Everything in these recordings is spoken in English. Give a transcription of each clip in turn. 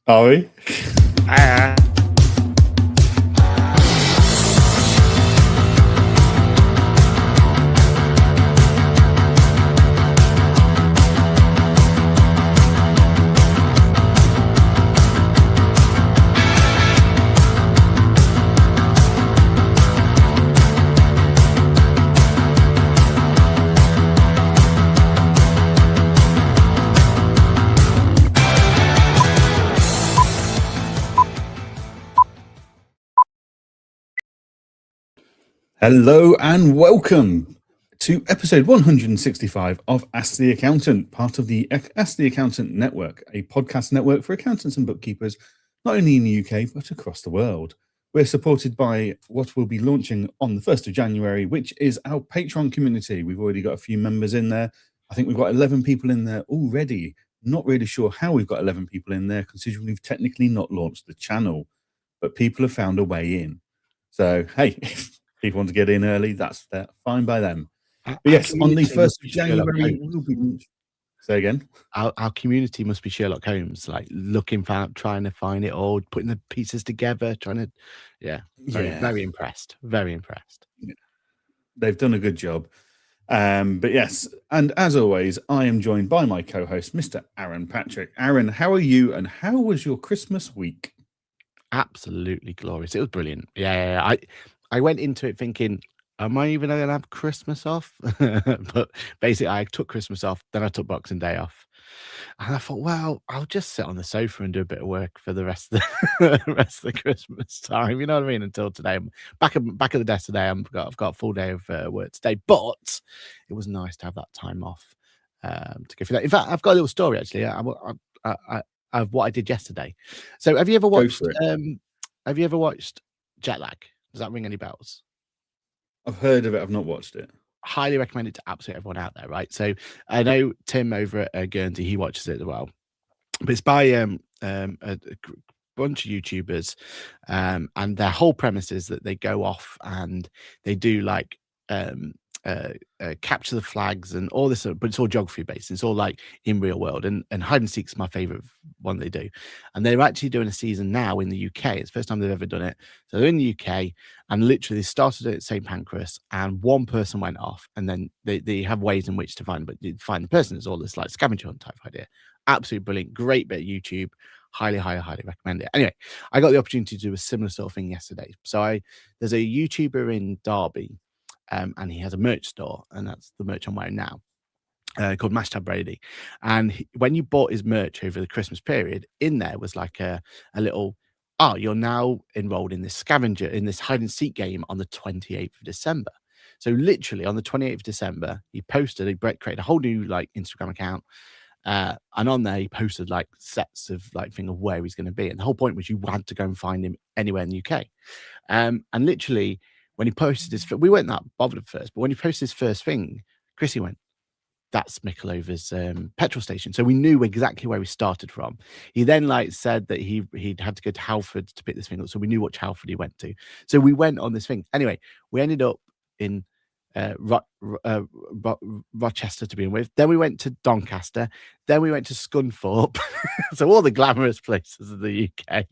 Are we? Hello and welcome to episode 165 of Ask the Accountant, part of the Ask the Accountant Network, a podcast network for accountants and bookkeepers, not only in the UK, but across the world. We're supported by what we'll be launching on the 1st of January, which is our Patreon community. We've already got a few members in there. I think we've got 11 people in there already. Not really sure how we've got 11 people in there, considering we've technically not launched the channel, but people have found a way in. So, hey, if people want to get in early, that's fine by them. But yes, on the 1st of January, we'll be... Say again? Our community must be Sherlock Holmes, like looking for, trying to find it all, putting the pieces together, trying to, very impressed, very impressed. Yeah. They've done a good job. But yes, and as always, I am joined by my co-host, Mr. Aaron Patrick. Aaron, how are you and how was your Christmas week? Absolutely glorious. It was brilliant. Yeah. I went into it thinking, am I even going to have Christmas off? But basically, I took Christmas off, then I took Boxing Day off. And I thought, well, I'll just sit on the sofa and do a bit of work for the rest of the Christmas time. You know what I mean? Until today, I'm back at the desk today. I've got a full day of work today, but it was nice to have that time off to go through that. In fact, I've got a little story actually. Of what I did yesterday. So, have you ever watched? Have you ever watched Jet Lag? Does that ring any bells? I've heard of it. I've not watched it. Highly recommend it to absolutely everyone out there, right? So I know Tim over at Guernsey, he watches it as well. But it's by a bunch of YouTubers, and their whole premise is that they go off and they do like capture the flags and all this, but it's all geography based. It's all like in real world, and hide and seek's my favorite one they do. And they're actually doing a season now in the UK. It's the first time they've ever done it. So they're in the UK, and literally they started it at St Pancras, and one person went off, and then they have ways in which to find, but you find the person. It's all this like scavenger hunt type idea. Absolutely brilliant, great bit of YouTube. Highly recommend it. Anyway, I got the opportunity to do a similar sort of thing yesterday. So there's a YouTuber in Derby. And he has a merch store, and that's the merch I'm wearing now, called Mashtag Brady. And when you bought his merch over the Christmas period, in there was like a little, you're now enrolled in this scavenger, in this hide and seek game on the 28th of December. So literally on the 28th of December, he created a whole new like Instagram account. And on there, he posted like sets of like thing of where he's going to be. And the whole point was you had to go and find him anywhere in the UK. And literally, when he posted his, we weren't that bothered at first, but when he posted his first thing, Chrissy went, that's Michelova's petrol station. So we knew exactly where he started from. He then like said that he'd had to go to Halford to pick this thing up. So we knew which Halford he went to. So we went on this thing. Anyway, we ended up in Rochester to begin with. Then we went to Doncaster. Then we went to Scunthorpe. So all the glamorous places of the UK.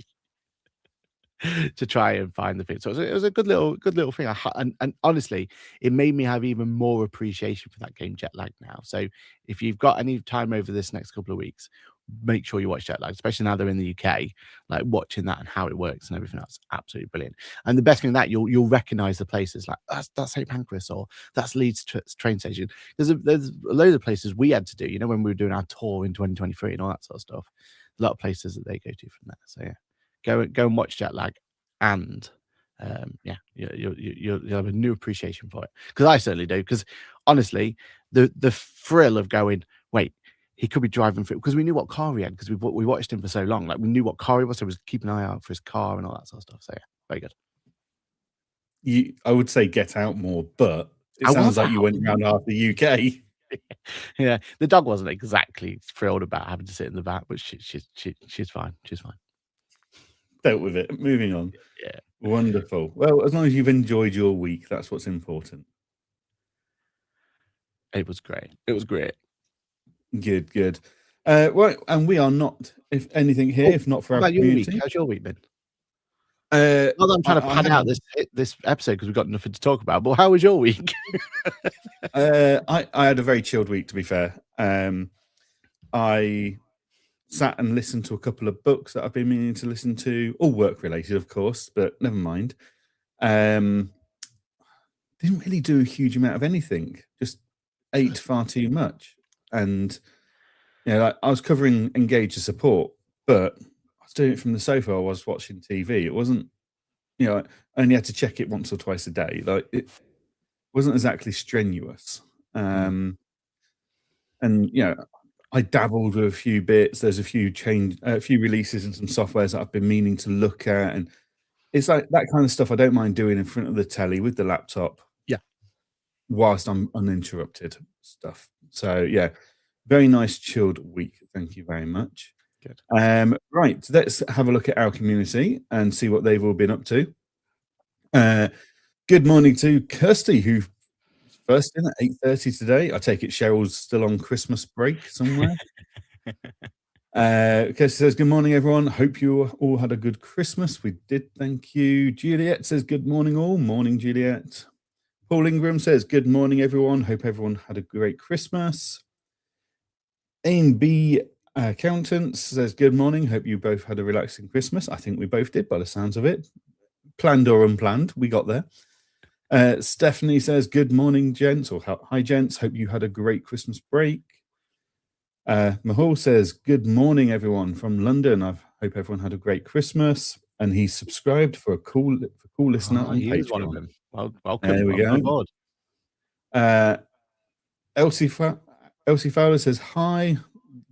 To try and find the thing. So it was a good little thing. And honestly, it made me have even more appreciation for that game Jet Lag now. So if you've got any time over this next couple of weeks, make sure you watch Jet Lag, especially now they're in the UK, like watching that and how it works and everything else. Absolutely brilliant. And the best thing that you'll recognize the places like that's St Pancras or that's Leeds train station. There's a load of places we had to do, when we were doing our tour in 2023 and all that sort of stuff. A lot of places that they go to from there. So yeah. Go and watch Jet Lag, and you'll have a new appreciation for it. Because I certainly do. Because honestly, the thrill of going, wait, he could be driving through, because we knew what car he had, because we watched him for so long. Like we knew what car he was, so we was keeping an eye out for his car and all that sort of stuff. So yeah, very good. I would say get out more, but it sounds like you went around half the UK. Yeah, the dog wasn't exactly thrilled about having to sit in the back, but she's fine. She's fine. Dealt with it. Moving on. Yeah. Wonderful. Well, as long as you've enjoyed your week, that's what's important. It was great. Good. Right, and we are not, if anything, here, if not for How our about your week? community. How's your week been? Uh, Not that I'm trying to I pad had- out this episode because we've got nothing to talk about. But how was your week? I had a very chilled week, to be fair. I sat and listened to a couple of books that I've been meaning to listen to, all work related, of course, but never mind. Didn't really do a huge amount of anything, just ate far too much. And like, I was covering Engage as support, but I was doing it from the sofa. I was watching TV. It wasn't, I only had to check it once or twice a day. Like, it wasn't exactly strenuous. And I dabbled with a few bits. There's a few releases and some softwares that I've been meaning to look at, and it's like that kind of stuff I don't mind doing in front of the telly with the laptop. Yeah. Whilst I'm uninterrupted stuff. So yeah, very nice chilled week. Thank you very much. Good. Right, let's have a look at our community and see what they've all been up to. Good morning to Kirsty, who first in at 8:30 today. I take it Cheryl's still on Christmas break somewhere. Kirsty says, good morning, everyone. Hope you all had a good Christmas. We did, thank you. Juliet says, good morning, all. Morning, Juliet. Paul Ingram says, good morning, everyone. Hope everyone had a great Christmas. A&B Accountants says, good morning. Hope you both had a relaxing Christmas. I think we both did, by the sounds of it. Planned or unplanned, we got there. Stephanie says, good morning, gents, or hi, gents. Hope you had a great Christmas break. Mahal says, good morning, everyone from London. I hope everyone had a great Christmas. And he's subscribed for a cool listener on Patreon. One of them. Well, welcome. There we go. On board. Elsie Fowler says, hi,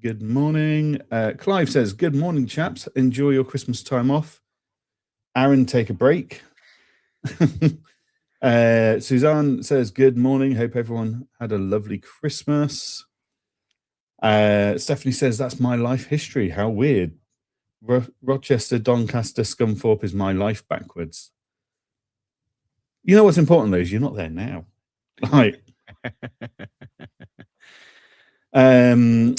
good morning. Clive says, good morning, chaps. Enjoy your Christmas time off. Aaron, take a break. Suzanne says, good morning. Hope everyone had a lovely Christmas. Stephanie says, that's my life history. How weird. Rochester, Doncaster, Scunthorpe is my life backwards. You know what's important, though, is you're not there now. Right. And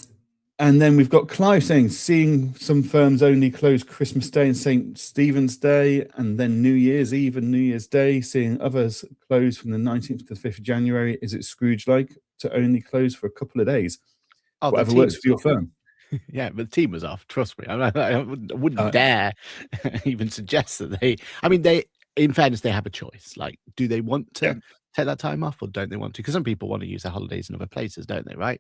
then we've got Clive saying, seeing some firms only close Christmas Day and St. Stephen's Day, and then New Year's Eve and New Year's Day, seeing others close from the 19th to the 5th of January. Is it Scrooge-like to only close for a couple of days? Whatever works for your firm. Yeah, but the team was off. Trust me. I wouldn't dare even suggest that they, in fairness, they have a choice. Like, do they want to take that time off or don't they want to? Because some people want to use their holidays in other places, don't they? Right.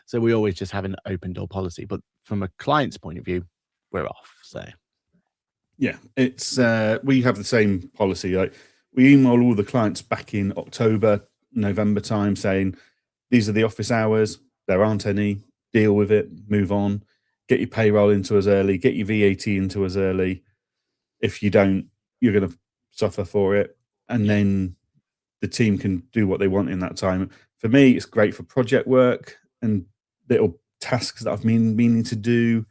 So we always just have an open door policy. But from a client's point of view, we're off. So yeah, it's we have the same policy. Like, we email all the clients back in October, November time saying these are the office hours. There aren't any. Deal with it. Move on. Get your payroll into us early. Get your VAT into us early. If you don't, you're going to suffer for it. And then the team can do what they want in that time. For me, it's great for project work and little tasks that I've been meaning to do.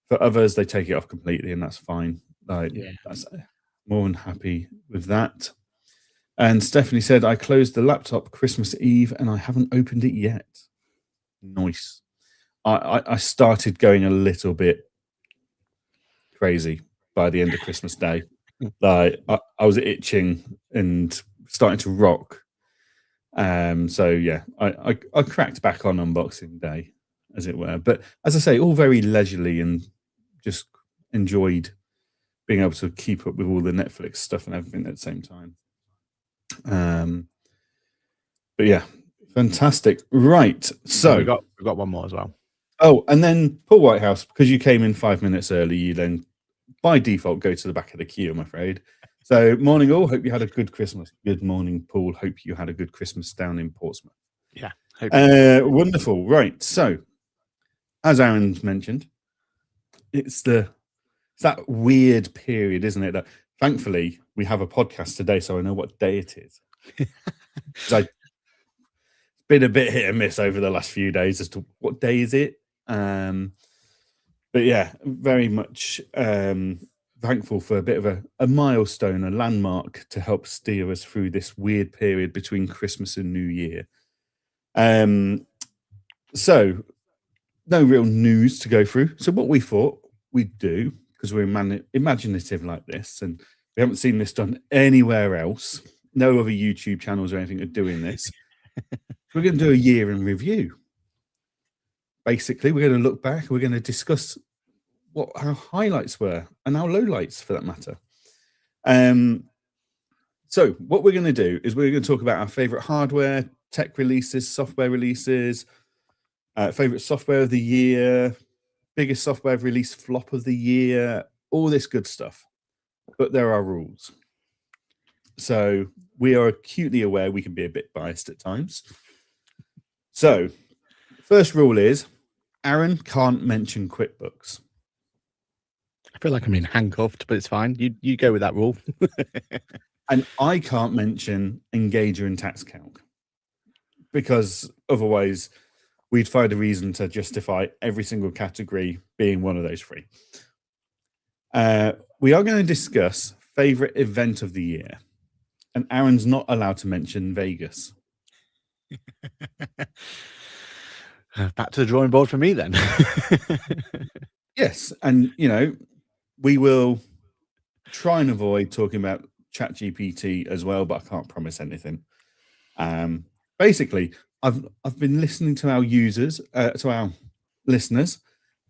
For others, they take it off completely, and that's fine. That's more than happy with that. And Stephanie said, I closed the laptop Christmas Eve and I haven't opened it yet. Nice. I started going a little bit crazy by the end of Christmas Day. Like, I was itching and starting to rock. So yeah, I cracked back on unboxing day, as it were. But as I say, all very leisurely, and just enjoyed being able to keep up with all the Netflix stuff and everything at the same time. But yeah, fantastic. Right. So we've got one more as well. Oh, and then Paul Whitehouse, because you came in 5 minutes early, you then by default go to the back of the queue, I'm afraid. So morning all, hope you had a good Christmas. Good morning, Paul. Hope you had a good Christmas down in Portsmouth. Yeah. Wonderful. Right. So as Aaron's mentioned, it's that weird period, isn't it? That thankfully we have a podcast today, so I know what day it is. It's been a bit hit and miss over the last few days as to what day is it. But yeah, very much thankful for a bit of a milestone, a landmark to help steer us through this weird period between Christmas and New Year. So no real news to go through. So what we thought we'd do, because we're imaginative like this, and we haven't seen this done anywhere else. No other YouTube channels or anything are doing this. We're going to do a year in review. Basically, we're going to look back. We're going to discuss what our highlights were and our lowlights, for that matter. So what we're going to do is we're going to talk about our favorite hardware, tech releases, software releases, favorite software of the year, biggest software release flop of the year, all this good stuff. But there are rules. So we are acutely aware we can be a bit biased at times. So first rule is Aaron can't mention QuickBooks. I feel like I'm in handcuffed, but it's fine. You go with that rule. And I can't mention Engager and TaxCalc, because otherwise we'd find a reason to justify every single category being one of those three. We are going to discuss favorite event of the year, and Aaron's not allowed to mention Vegas. Back to the drawing board for me then. Yes, and we will try and avoid talking about ChatGPT as well, but I can't promise anything. Basically, I've been listening to our users, to our listeners,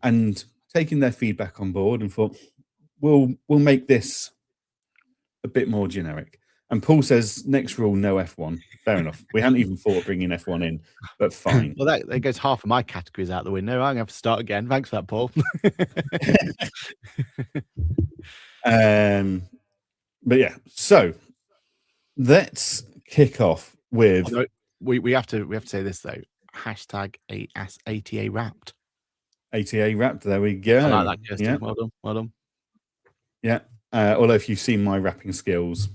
and taking their feedback on board, and thought we'll make this a bit more generic. And Paul says next rule, no F1. Fair enough. We hadn't even thought of bringing F1 in, but fine. Well, that goes half of my categories out the window. I'm going to have to start again. Thanks for that, Paul. But yeah, so let's kick off with. Although we have to say this though. Hashtag ATA wrapped. ATA wrapped. There we go. I like that, Kirsten. Yeah. Well done. Yeah. Although if you've seen my rapping skills,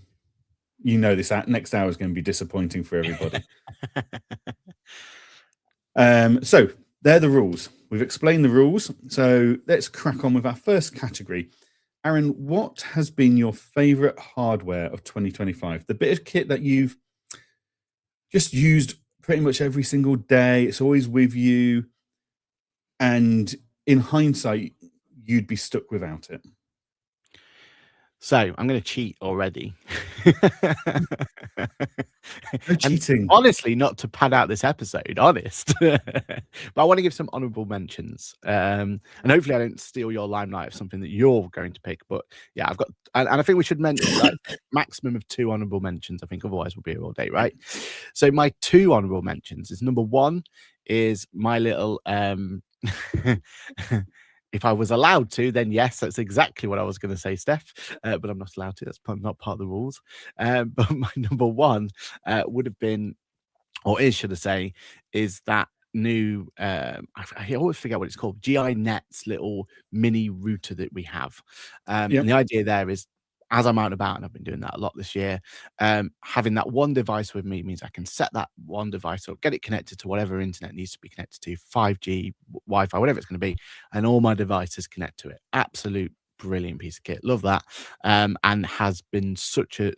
you know this next hour is going to be disappointing for everybody. So they're the rules. We've explained the rules. So let's crack on with our first category. Aaron, what has been your favorite hardware of 2025? The bit of kit that you've just used pretty much every single day. It's always with you. And in hindsight, you'd be stuck without it. So I'm going to cheat already. No cheating. Honestly, not to pad out this episode, honest. But I want to give some honourable mentions. And hopefully I don't steal your limelight of something that you're going to pick. But yeah, I've got, and I think we should mention like maximum of 2 honourable mentions. I think otherwise we'll be here all day, right? So my 2 honourable mentions is number 1 is my little if I was allowed to, then yes, that's exactly what I was going to say, Steph. But I'm not allowed to. That's not part of the rules. But my number 1 would have been, or is, should I say, is that new, I always forget what it's called, GI Net's little mini router that we have. And the idea there is, as I'm out and about, and I've been doing that a lot this year, having that one device with me means I can set that one device up, get it connected to whatever internet needs to be connected to, 5G, Wi-Fi, whatever it's going to be, and all my devices connect to it. Absolute brilliant piece of kit. Love that. And has been such a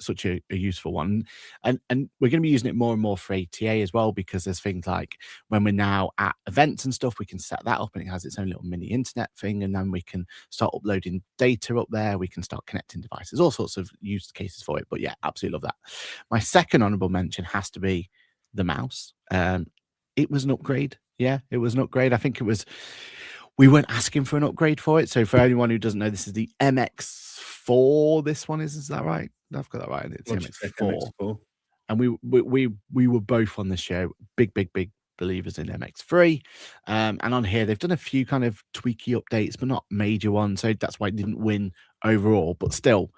useful one. And we're going to be using it more and more for ATA as well, because there's things like when we're now at events and stuff, we can set that up and it has its own little mini internet thing, and then we can start uploading data up there. We can start connecting devices, all sorts of use cases for it. But yeah, absolutely love that. My second honorable mention has to be the mouse. It was an upgrade. Yeah, it was an upgrade. I think it was, we weren't asking for an upgrade for it. So for anyone who doesn't know, this is the MX4. This one is that right? I've got that right. It's MX4. And we were both on the show big believers in MX3. And on here, they've done a few kind of tweaky updates, but not major ones. So that's why it didn't win overall. But still,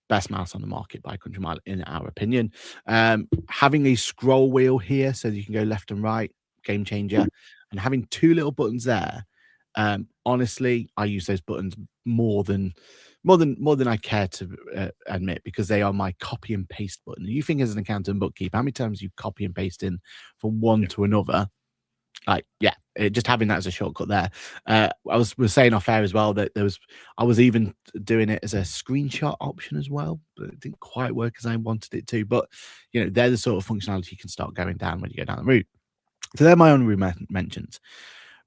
best mouse on the market by a country mile, in our opinion. Having a scroll wheel here so that you can go left and right, game changer. And having 2 little buttons there. Honestly, I use those buttons more than I care to admit, because they are my copy and paste button. You think as an accountant and bookkeeper, how many times you copy and paste in from one to another? Like, yeah, just having that as a shortcut there. I was saying off air as well that I was even doing it as a screenshot option as well, but it didn't quite work as I wanted it to. But they're the sort of functionality you can start going down when you go down the route. So they're my honorary mentions.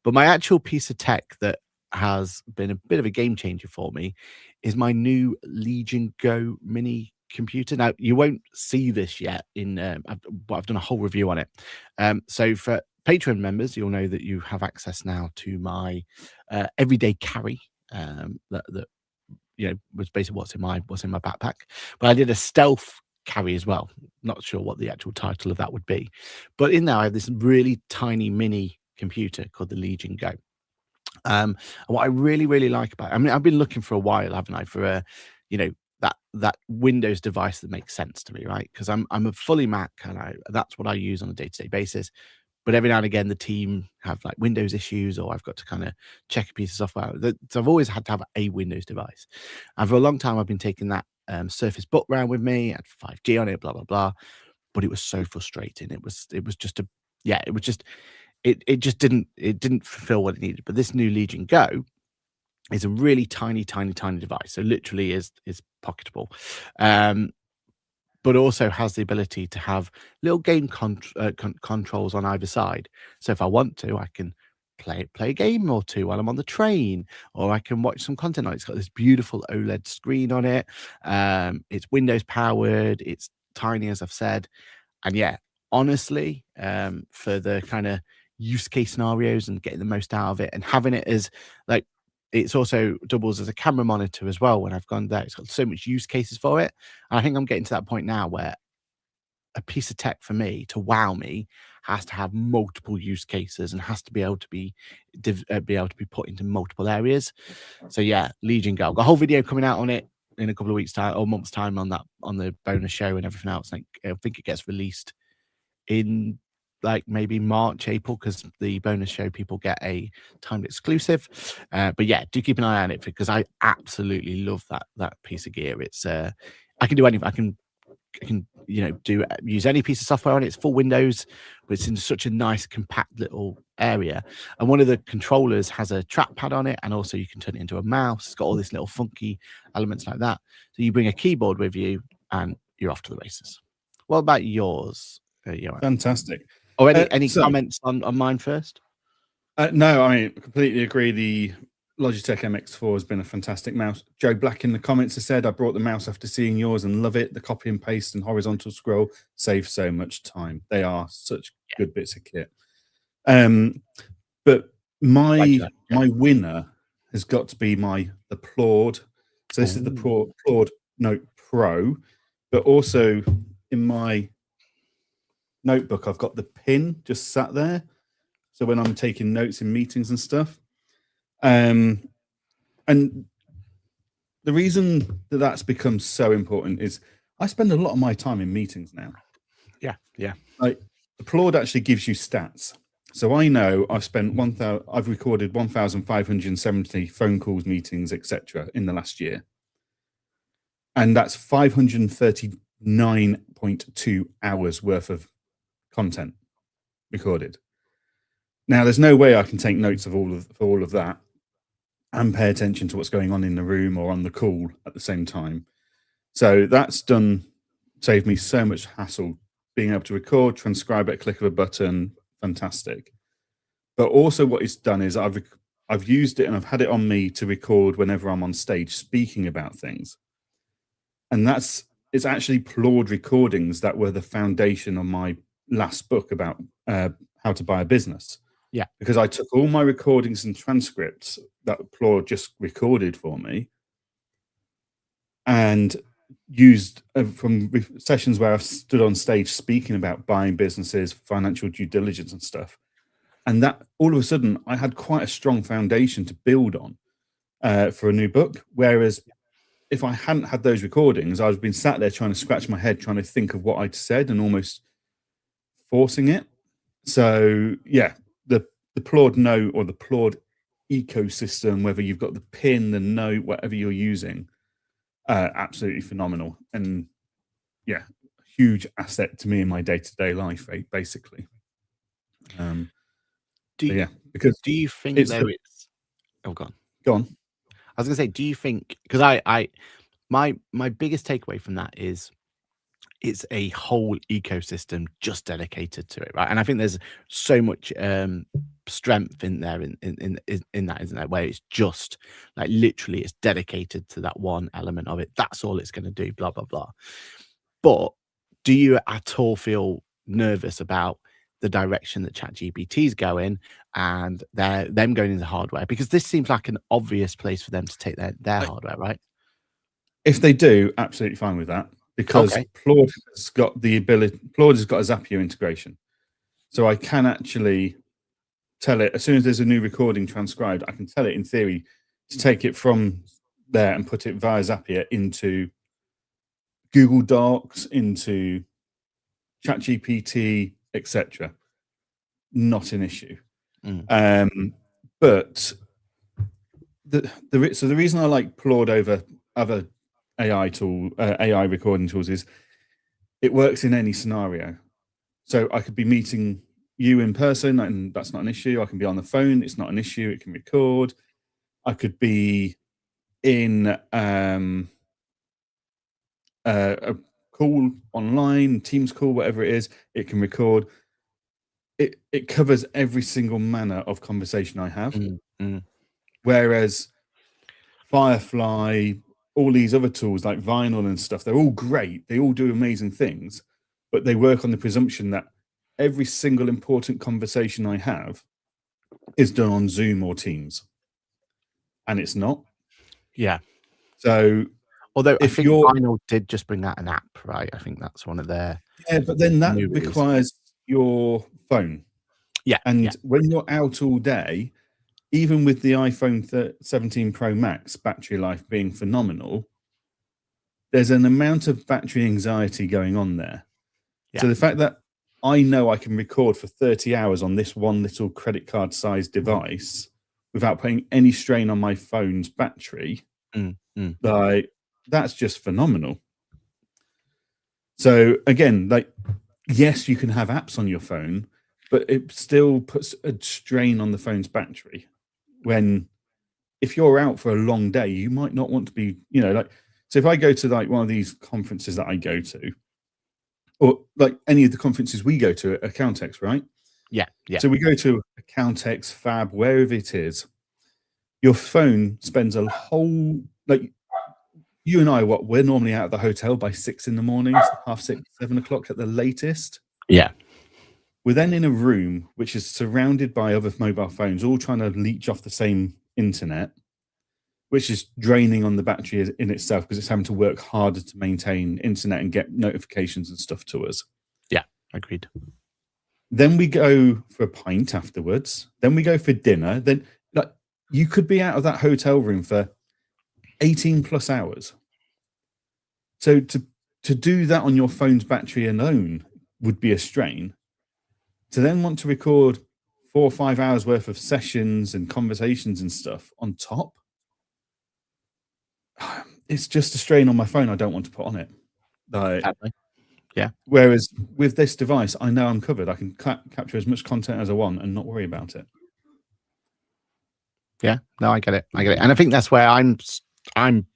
But my actual piece of tech that has been a bit of a game changer for me is my new Legion Go mini computer. Now you won't see this yet but I've done a whole review on it. So for Patreon members, you'll know that you have access now to my everyday carry. That was basically what's in my backpack. But I did a stealth carry as well. Not sure what the actual title of that would be, but in there I have this really tiny mini computer called the Legion Go. And what I really, really like about it, I mean, I've been looking for a while, haven't I, for a, that Windows device that makes sense to me, right? Because I'm a fully Mac, and that's what I use on a day-to-day basis. But every now and again, the team have like Windows issues, or I've got to kind of check a piece of software. So I've always had to have a Windows device, and for a long time, I've been taking that Surface Book around with me, had 5G on it, blah blah blah. But it was so frustrating. It was just it just didn't fulfill what it needed. But this new Legion Go is a really tiny device. So literally is pocketable. But also has the ability to have little game controls on either side. So if I want to, I can play a game or two while I'm on the train, or I can watch some content on it. It's got this beautiful OLED screen on it. It's Windows powered. It's tiny, as I've said. And yeah, honestly, for the kind of use case scenarios and getting the most out of it, and having it as like, it's also doubles as a camera monitor as well. When I've gone there, it's got so much use cases for it. And I think I'm getting to that point now where a piece of tech for me to wow me has to have multiple use cases and has to be able to be put into multiple areas. So yeah, Legion Go. I've got a whole video coming out on it in a couple of weeks' time or months' time on the bonus show and everything else. Like, I think it gets released in like maybe March, April, because the bonus show people get a timed exclusive. But yeah, do keep an eye on it because I absolutely love that piece of gear. It's I can do anything. I can use any piece of software on it. It's full Windows, but it's in such a nice compact little area. And one of the controllers has a trackpad on it, and also you can turn it into a mouse. It's got all these little funky elements like that. So you bring a keyboard with you, and you're off to the races. What about yours, Johann? Fantastic. Or any comments on mine first? No, I completely agree. The Logitech MX4 has been a fantastic mouse. Joe Black in the comments has said, I brought the mouse after seeing yours and love it. The copy and paste and horizontal scroll save so much time. They are such good bits of kit. But my winner has got to be the Plord. So this is the Plord Note Pro, but also in my notebook, I've got the pin just sat there. So when I'm taking notes in meetings and stuff. And the reason that's become so important is I spend a lot of my time in meetings now. Yeah. Like the Plord actually gives you stats. So I know I've recorded 1,570 phone calls, meetings, etc. in the last year. And that's 539.2 hours worth of content recorded. Now, there's no way I can take notes of all of that and pay attention to what's going on in the room or on the call at the same time. So that's saved me so much hassle, being able to record, transcribe at a click of a button, fantastic. But also what it's done is I've used it and I've had it on me to record whenever I'm on stage speaking about things. And it's actually Plord recordings that were the foundation of my last book about how to buy a business. Yeah. Because I took all my recordings and transcripts that Plord just recorded for me and used from sessions where I've stood on stage speaking about buying businesses, financial due diligence and stuff. And that all of a sudden I had quite a strong foundation to build on for a new book. Whereas if I hadn't had those recordings, I've been sat there trying to scratch my head, trying to think of what I'd said and almost forcing it. So yeah, the Plord Note or the Plord ecosystem, whether you've got the pin, the note, whatever you're using, absolutely phenomenal. And yeah, huge asset to me in my day-to-day life, basically. Do you think it's oh, go on. I was gonna say, do you think, because my biggest takeaway from that is it's a whole ecosystem just dedicated to it, right? And I think there's so much strength in there in that, isn't there? Where it's just like literally it's dedicated to that one element of it. That's all it's going to do. Blah blah blah. But do you at all feel nervous about the direction that ChatGPT is going and them going into hardware? Because this seems like an obvious place for them to take their hardware, right? If they do, absolutely fine with that, because Okay. Claude has got a Zapier integration. So I can actually tell it, as soon as there's a new recording transcribed, I can tell it in theory to take it from there and put it via Zapier into Google Docs, into ChatGPT, etc. Not an issue. But the reason I like Claude over other AI recording tools is it works in any scenario. So I could be meeting you in person, and that's not an issue. I can be on the phone; it's not an issue. It can record. I could be in a call online, Teams call, whatever it is. It can record. It covers every single manner of conversation I have. Whereas Firefly, all these other tools like Vinyl and stuff, they're all great. They all do amazing things, but they work on the presumption that every single important conversation I have is done on Zoom or Teams, and it's not. Yeah. So, although I if think you're Vinyl did just bring out an app, right? I think that's one of their but then that new release. requires your phone. Yeah. And when you're out all day, even with the iPhone 17 Pro Max battery life being phenomenal, there's an amount of battery anxiety going on there. So the fact that I know I can record for 30 hours on this one little credit card sized device without putting any strain on my phone's battery, like, that's just phenomenal. So again, like, yes, you can have apps on your phone, but it still puts a strain on the phone's battery. When if you're out for a long day, you might not want to be, like, so if I go to like one of these conferences that I go to, or like any of the conferences we go to at Accountex, right? Yeah. So we go to Accountex, Fab, wherever it is, your phone spends a whole, like, you and I, we're normally out of the hotel by 6 in the morning, 6:30, 7 o'clock at the latest. Yeah. We're then in a room which is surrounded by other mobile phones, all trying to leech off the same internet, which is draining on the battery in itself because it's having to work harder to maintain internet and get notifications and stuff to us. Yeah, agreed. Then we go for a pint afterwards. Then we go for dinner. Then, like, you could be out of that hotel room for 18 plus hours. So to do that on your phone's battery alone would be a strain. To then want to record 4 or 5 hours worth of sessions and conversations and stuff on top, it's just a strain on my phone I don't want to put on it. Like, yeah. Whereas with this device, I know I'm covered. I can capture as much content as I want and not worry about it. Yeah, no, I get it. And I think that's where I'm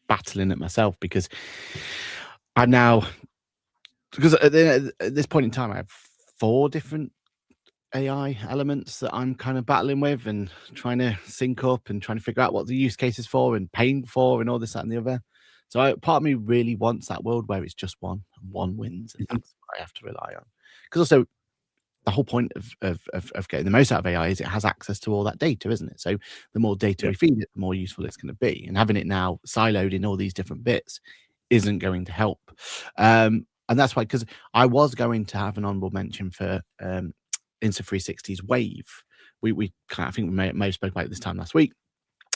battling it myself, because I'm now, because at this point in time, I have 4 different AI elements that I'm kind of battling with and trying to sync up and trying to figure out what the use case is for and paying for and all this, that, and the other. So part of me really wants that world where it's just one and one wins, and that's what I have to rely on. Because also, the whole point of getting the most out of AI is it has access to all that data, isn't it? So the more data we feed it, the more useful it's going to be. And having it now siloed in all these different bits isn't going to help. And that's why, because I was going to have an honorable mention for Insta360's Wave. We kind of, I think we may have spoke about it this time last week.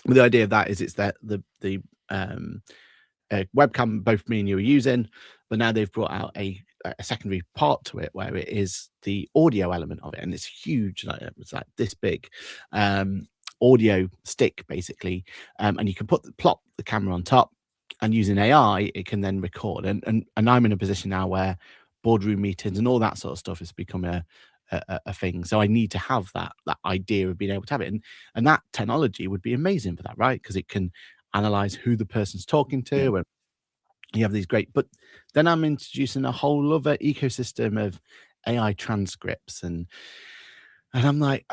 But the idea of that is it's that the webcam both me and you are using, but now they've brought out a secondary part to it where it is the audio element of it, and it's huge. Like, it's like this big audio stick basically, and you can plop the camera on top, and using AI it can then record. And I'm in a position now where boardroom meetings and all that sort of stuff has become a thing. So I need to have that idea of being able to have it, and that technology would be amazing for that, right? Because it can analyze who the person's talking to, and you have these great. But then I'm introducing a whole other ecosystem of AI transcripts, and And I'm like,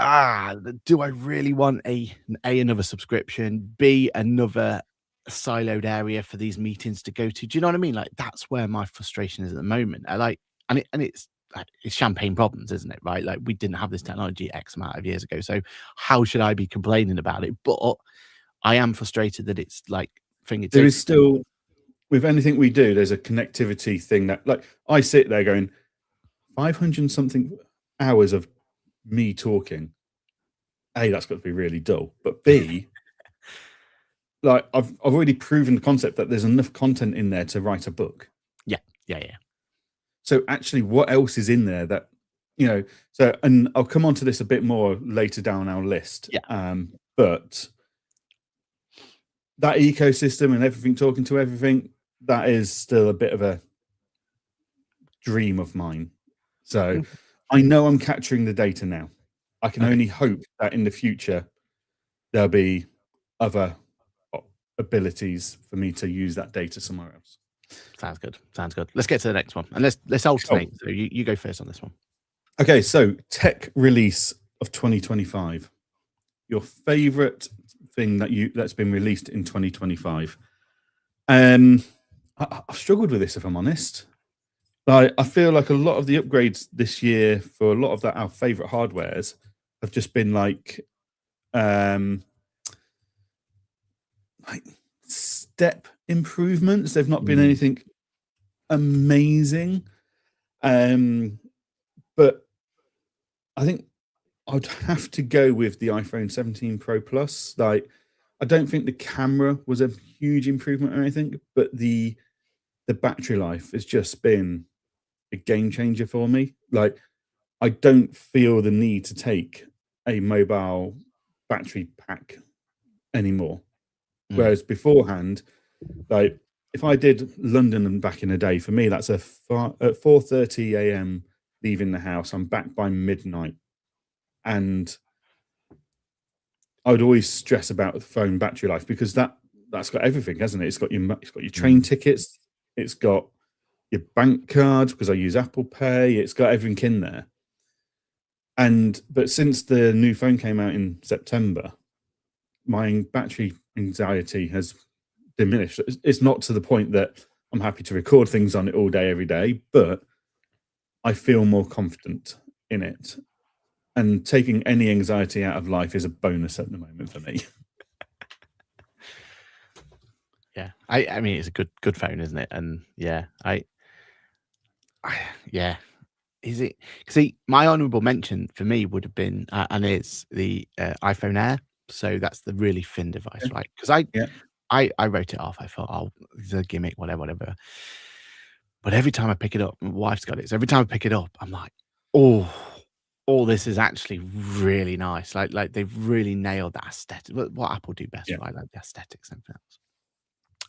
do I really want another subscription, B, another siloed area for these meetings to go to? Do you know what I mean? Like, that's where my frustration is at the moment. It's like, it's champagne problems, isn't it? Right? Like, we didn't have this technology X amount of years ago. So how should I be complaining about it? But I am frustrated that it's like There is fingertips. still, with anything we do, there's a connectivity thing that, like, I sit there going, 500 something hours of me talking. A, that's got to be really dull. But B, like, I've already proven the concept that there's enough content in there to write a book. Yeah. So actually, what else is in there that, so, and I'll come on to this a bit more later down our list. Yeah. But that ecosystem and everything, talking to everything, that is still a bit of a dream of mine. So I know I'm capturing the data now. I can only hope that in the future there'll be other abilities for me to use that data somewhere else. Sounds good. Let's get to the next one, and let's alternate. So you go first on this one. Okay, so tech release of 2025. Your favorite thing that's been released in 2025. I've struggled with this, if I'm honest. I feel like a lot of the upgrades this year for a lot of our favorite hardwares have just been like step improvements. They've not been anything amazing. But I think I'd have to go with the iPhone 17 Pro Plus. Like, I don't think the camera was a huge improvement or anything, but the battery life has just been a game changer for me. Like, I don't feel the need to take a mobile battery pack anymore. Whereas beforehand, like, if I did London and back in the day, for me, that's at 4:30 a.m. leaving the house. I'm back by midnight. And I would always stress about the phone battery life because that's got everything, hasn't it? It's got your train tickets, it's got your bank card because I use Apple Pay, it's got everything in there. But since the new phone came out in September, my battery anxiety has diminished. It's not to the point that I'm happy to record things on it all day, every day, but I feel more confident in it. And taking any anxiety out of life is a bonus at the moment for me. Yeah, I mean, it's a good phone, isn't it? And yeah, yeah. Is it? See, my honourable mention for me would have been, and it's the iPhone Air. So that's the really thin device, right? Because I wrote it off. I thought, oh, it's a gimmick, whatever. But every time I pick it up, my wife's got it. So every time I pick it up, I'm like, oh, this is actually really nice. Like they've really nailed that aesthetic. What Apple do best, right? Like the aesthetics and everything else.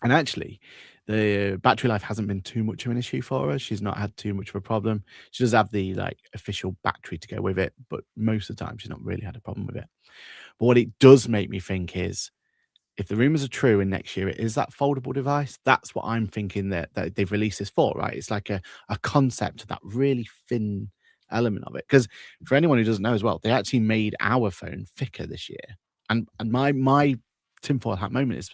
And actually, the battery life hasn't been too much of an issue for her. She's not had too much of a problem. She does have the like official battery to go with it, but most of the time she's not really had a problem with it. But what it does make me think is, if the rumors are true and next year it is that foldable device, that's what I'm thinking that they've released this for, right? It's like a concept of that really thin element of it. Because for anyone who doesn't know as well, they actually made our phone thicker this year. And my tinfoil hat moment is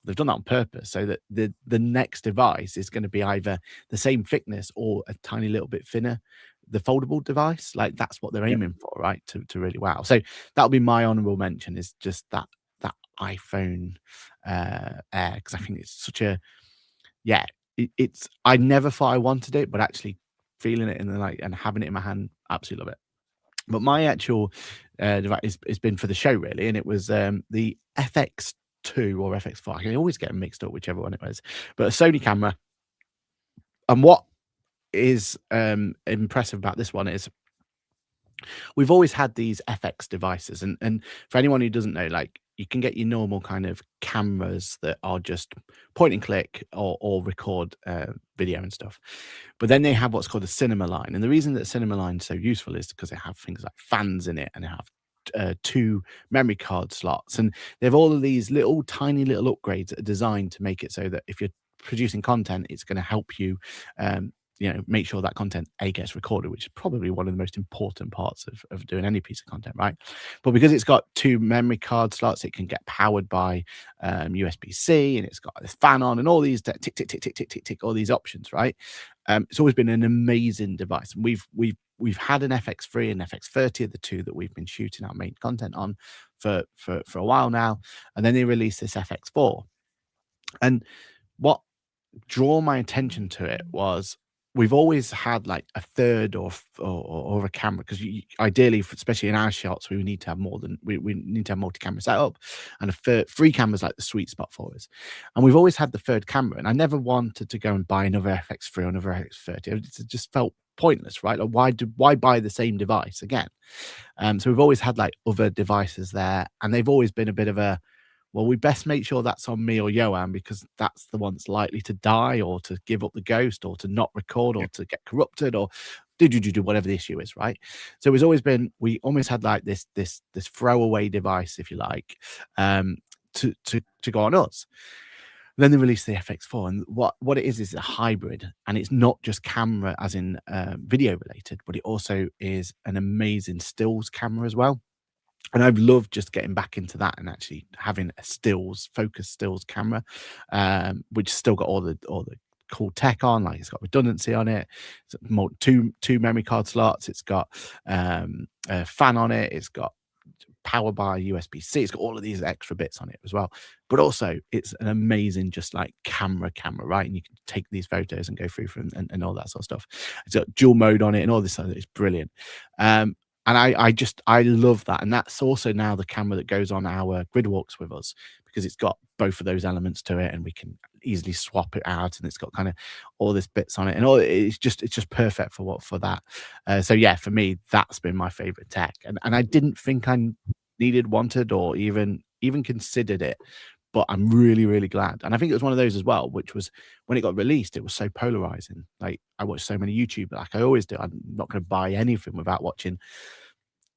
they've done that on purpose so that the next device is going to be either the same thickness or a tiny little bit thinner. The foldable device, like that's what they're aiming for, right? To really wow. So that'll be my honorable mention, is just that iPhone Air, because I think it's such a it's I never thought I wanted it, but actually feeling it and having it in my hand, absolutely love it. But my actual device has been for the show really, and it was the FX2 or FX4. I can always get them mixed up, whichever one it was. But a Sony camera. And what is impressive about this one is we've always had these FX devices, and for anyone who doesn't know, like, you can get your normal kind of cameras that are just point and click or record video and stuff. But then they have what's called a cinema line. And the reason that cinema line is so useful is because they have things like fans in it, and they have 2 memory card slots. And they have all of these tiny little upgrades that are designed to make it so that if you're producing content, it's going to help you make sure that content gets recorded, which is probably one of the most important parts of doing any piece of content, right? But because it's got 2 memory card slots, it can get powered by USB-C, and it's got this fan on and all these tick, tick, tick, tick, tick, tick, tick, all these options, right? It's always been an amazing device. And we've had an FX3 and FX30, are the 2 that we've been shooting our main content on for a while now. And then they released this FX4. And what drew my attention to it was we've always had like a third or a camera, because ideally, especially in our shots, we need to have we need to have multi-camera setup, and 3 cameras like the sweet spot for us. And we've always had the third camera, and I never wanted to go and buy another FX3 or another FX30. It just felt pointless, right? Like why buy the same device again? So we've always had like other devices there, and they've always been a bit of a, well, we best make sure that's on me or Johann, because that's the one that's likely to die or to give up the ghost or to not record or to get corrupted or do whatever the issue is, right? So it's always been, we almost had like this throwaway device, if you like, to go on us. Then they released the FX4, and what it is a hybrid, and it's not just camera as in video related, but it also is an amazing stills camera as well. And I've loved just getting back into that and actually having a focused stills camera, which still got all the cool tech on, like it's got redundancy on it, it's two memory card slots, it's got a fan on it, it's got power by USB-C, it's got all of these extra bits on it as well. But also it's an amazing just like camera, right? And you can take these photos and go through and all that sort of stuff. It's got dual mode on it and all this stuff. It's brilliant. And I love that. And that's also now the camera that goes on our grid walks with us, because it's got both of those elements to it, and we can easily swap it out, and it's got kind of all this bits on it, and it's just perfect for that. So yeah, for me, that's been my favorite tech. And I didn't think I wanted, or even considered it, but I'm really, really glad. And I think it was one of those as well, which was when it got released, it was so polarizing. Like I watched so many YouTube, like I always do. I'm not going to buy anything without watching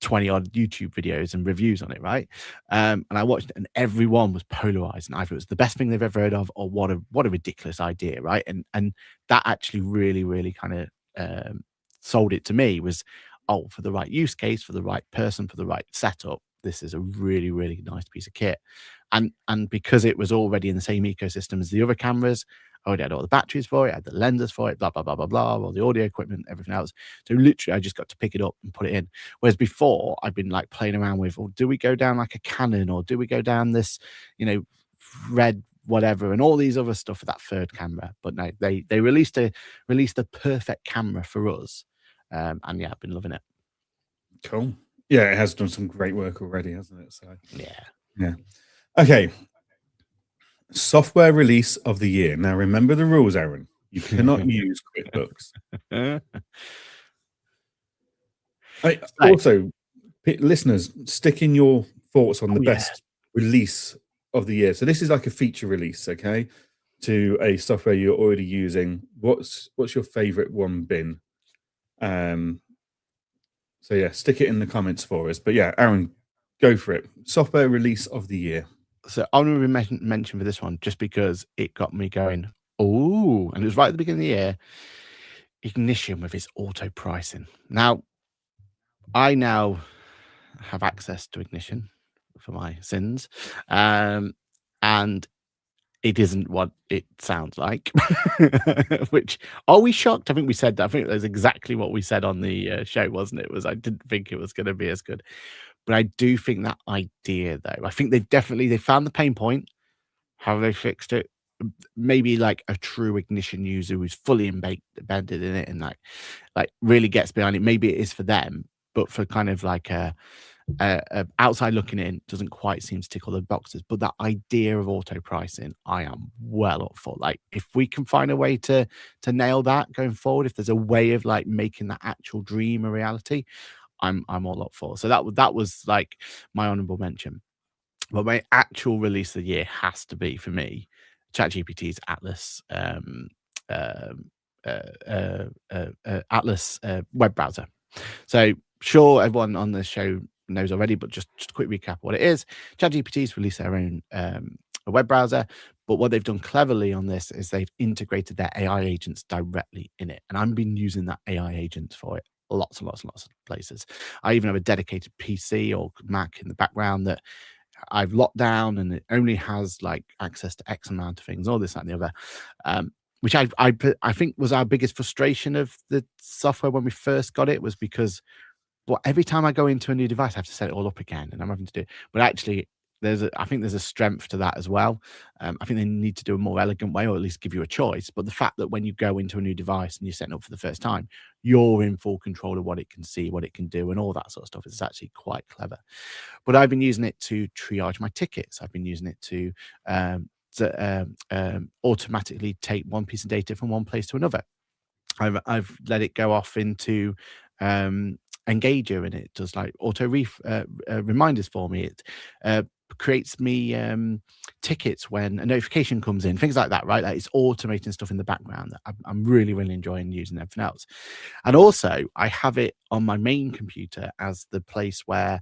20 odd YouTube videos and reviews on it, right? And I watched it, and everyone was polarized, and either it was the best thing they've ever heard of, or what a ridiculous idea, right? And that actually really, really kind of sold it to me, was, oh, for the right use case, for the right person, for the right setup, this is a really, really nice piece of kit. And because it was already in the same ecosystem as the other cameras, I already had all the batteries for it, I had the lenses for it, blah, blah, blah, blah, blah, all the audio equipment, everything else. So literally, I just got to pick it up and put it in. Whereas before, I've been like playing around with, or do we go down like a Canon, or do we go down this, red whatever, and all these other stuff for that third camera. But no, they released the perfect camera for us. And yeah, I've been loving it. Cool. Yeah, it has done some great work already, hasn't it? So yeah. Okay. Software release of the year. Now, remember the rules, Aaron. You cannot use QuickBooks. Also, listeners, stick in your thoughts on the best release of the year. So this is like a feature release, okay, to a software you're already using. What's your favorite one been? So yeah, stick it in the comments for us. But yeah, Aaron, go for it. Software release of the year. So I'm going to mention for this one, just because it got me going, oh, and it was right at the beginning of the year, Ignition with its auto pricing. Now, I now have access to Ignition for my sins, and it isn't what it sounds like. Which, are we shocked? I think we said that. I think that's exactly what we said on the show, wasn't it? I didn't think it was going to be as good. But I do think that idea, though, I think they found the pain point. How they fixed it? Maybe like a true Ignition user who's fully embedded in it and like really gets behind it. Maybe it is for them, but for kind of like a outside looking in, doesn't quite seem to tick all the boxes. But that idea of auto pricing, I am well up for. Like, if we can find a way to nail that going forward, if there's a way of like making that actual dream a reality, I'm all up for. So that was like my honorable mention. But my actual release of the year has to be, for me, ChatGPT's Atlas Atlas web browser. So sure, everyone on the show knows already, but just a quick recap of what it is. ChatGPT's released their own a web browser, But what they've done cleverly on this is they've integrated their AI agents directly in it. And I've been using that AI agent for it lots and lots and lots of places. I even have a dedicated PC or Mac in the background that I've locked down, and it only has like access to X amount of things, all this, that, and the other. Which I think was our biggest frustration of the software when we first got it, was because every time I go into a new device, I have to set it all up again, and I'm having to do it. But actually, I think there's a strength to that as well. I think they need to do a more elegant way, or at least give you a choice. But the fact that when you go into a new device and you're setting up for the first time, you're in full control of what it can see, what it can do, and all that sort of stuff is actually quite clever. But I've been using it to triage my tickets. I've been using it to automatically take one piece of data from one place to another. I've let it go off into Engager, and it does like reminders for me. It creates me tickets when a notification comes in, things like that, right? Like, it's automating stuff in the background that I'm really, really enjoying using everything else. And also, I have it on my main computer as the place where,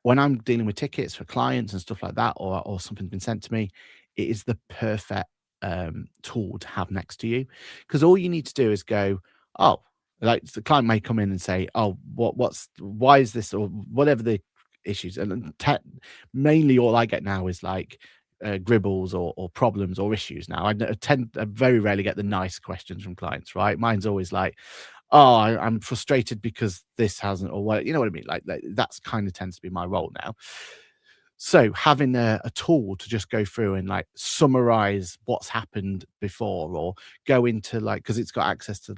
when I'm dealing with tickets for clients and stuff like that, or something's been sent to me, it is the perfect tool to have next to you, because all you need to do is go, oh, like the client may come in and say, oh, why is this, or whatever the issues, and mainly all I get now is like gribbles or problems or issues. Now I very rarely get the nice questions from clients, right? Mine's always like, oh, I'm frustrated because this hasn't, or what, you know what I mean? Like that's kind of tends to be my role now. So having a tool to just go through and like summarize what's happened before, or go into like, because it's got access to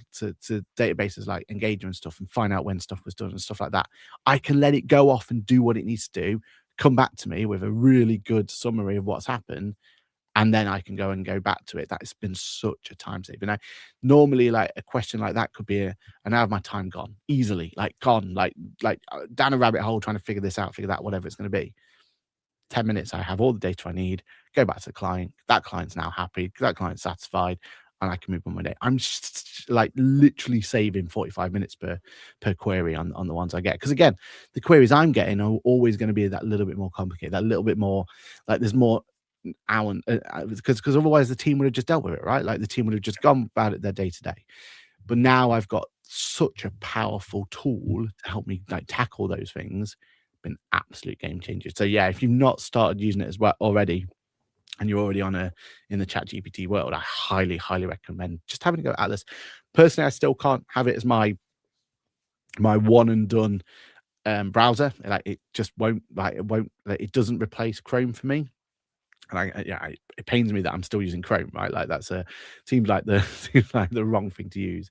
databases like engagement stuff, and find out when stuff was done and stuff like that. I can let it go off and do what it needs to do, come back to me with a really good summary of what's happened, and then I can go back to it. That's been such a time saver. Now, normally, like a question like that could be an hour of my time gone easily, like gone, like down a rabbit hole trying to figure this out, figure that, whatever it's going to be. 10 minutes, I have all the data I need, go back to the client. That client's now happy, that client's satisfied, and I can move on my day. I'm like literally saving 45 minutes per query on the ones I get. Because again, the queries I'm getting are always going to be that little bit more complicated, that little bit more like there's more hour, because otherwise the team would have just dealt with it, right? Like the team would have just gone about it their day to day. But now I've got such a powerful tool to help me like tackle those things. Been absolute game changer. So yeah, if you've not started using it as well already, and you're already in the chat GPT world, I highly, highly recommend just having a go at Atlas. Personally, I still can't have it as my one and done browser. Like it just won't, like it doesn't replace Chrome for me. And it pains me that I'm still using Chrome, right? Like seems like the wrong thing to use.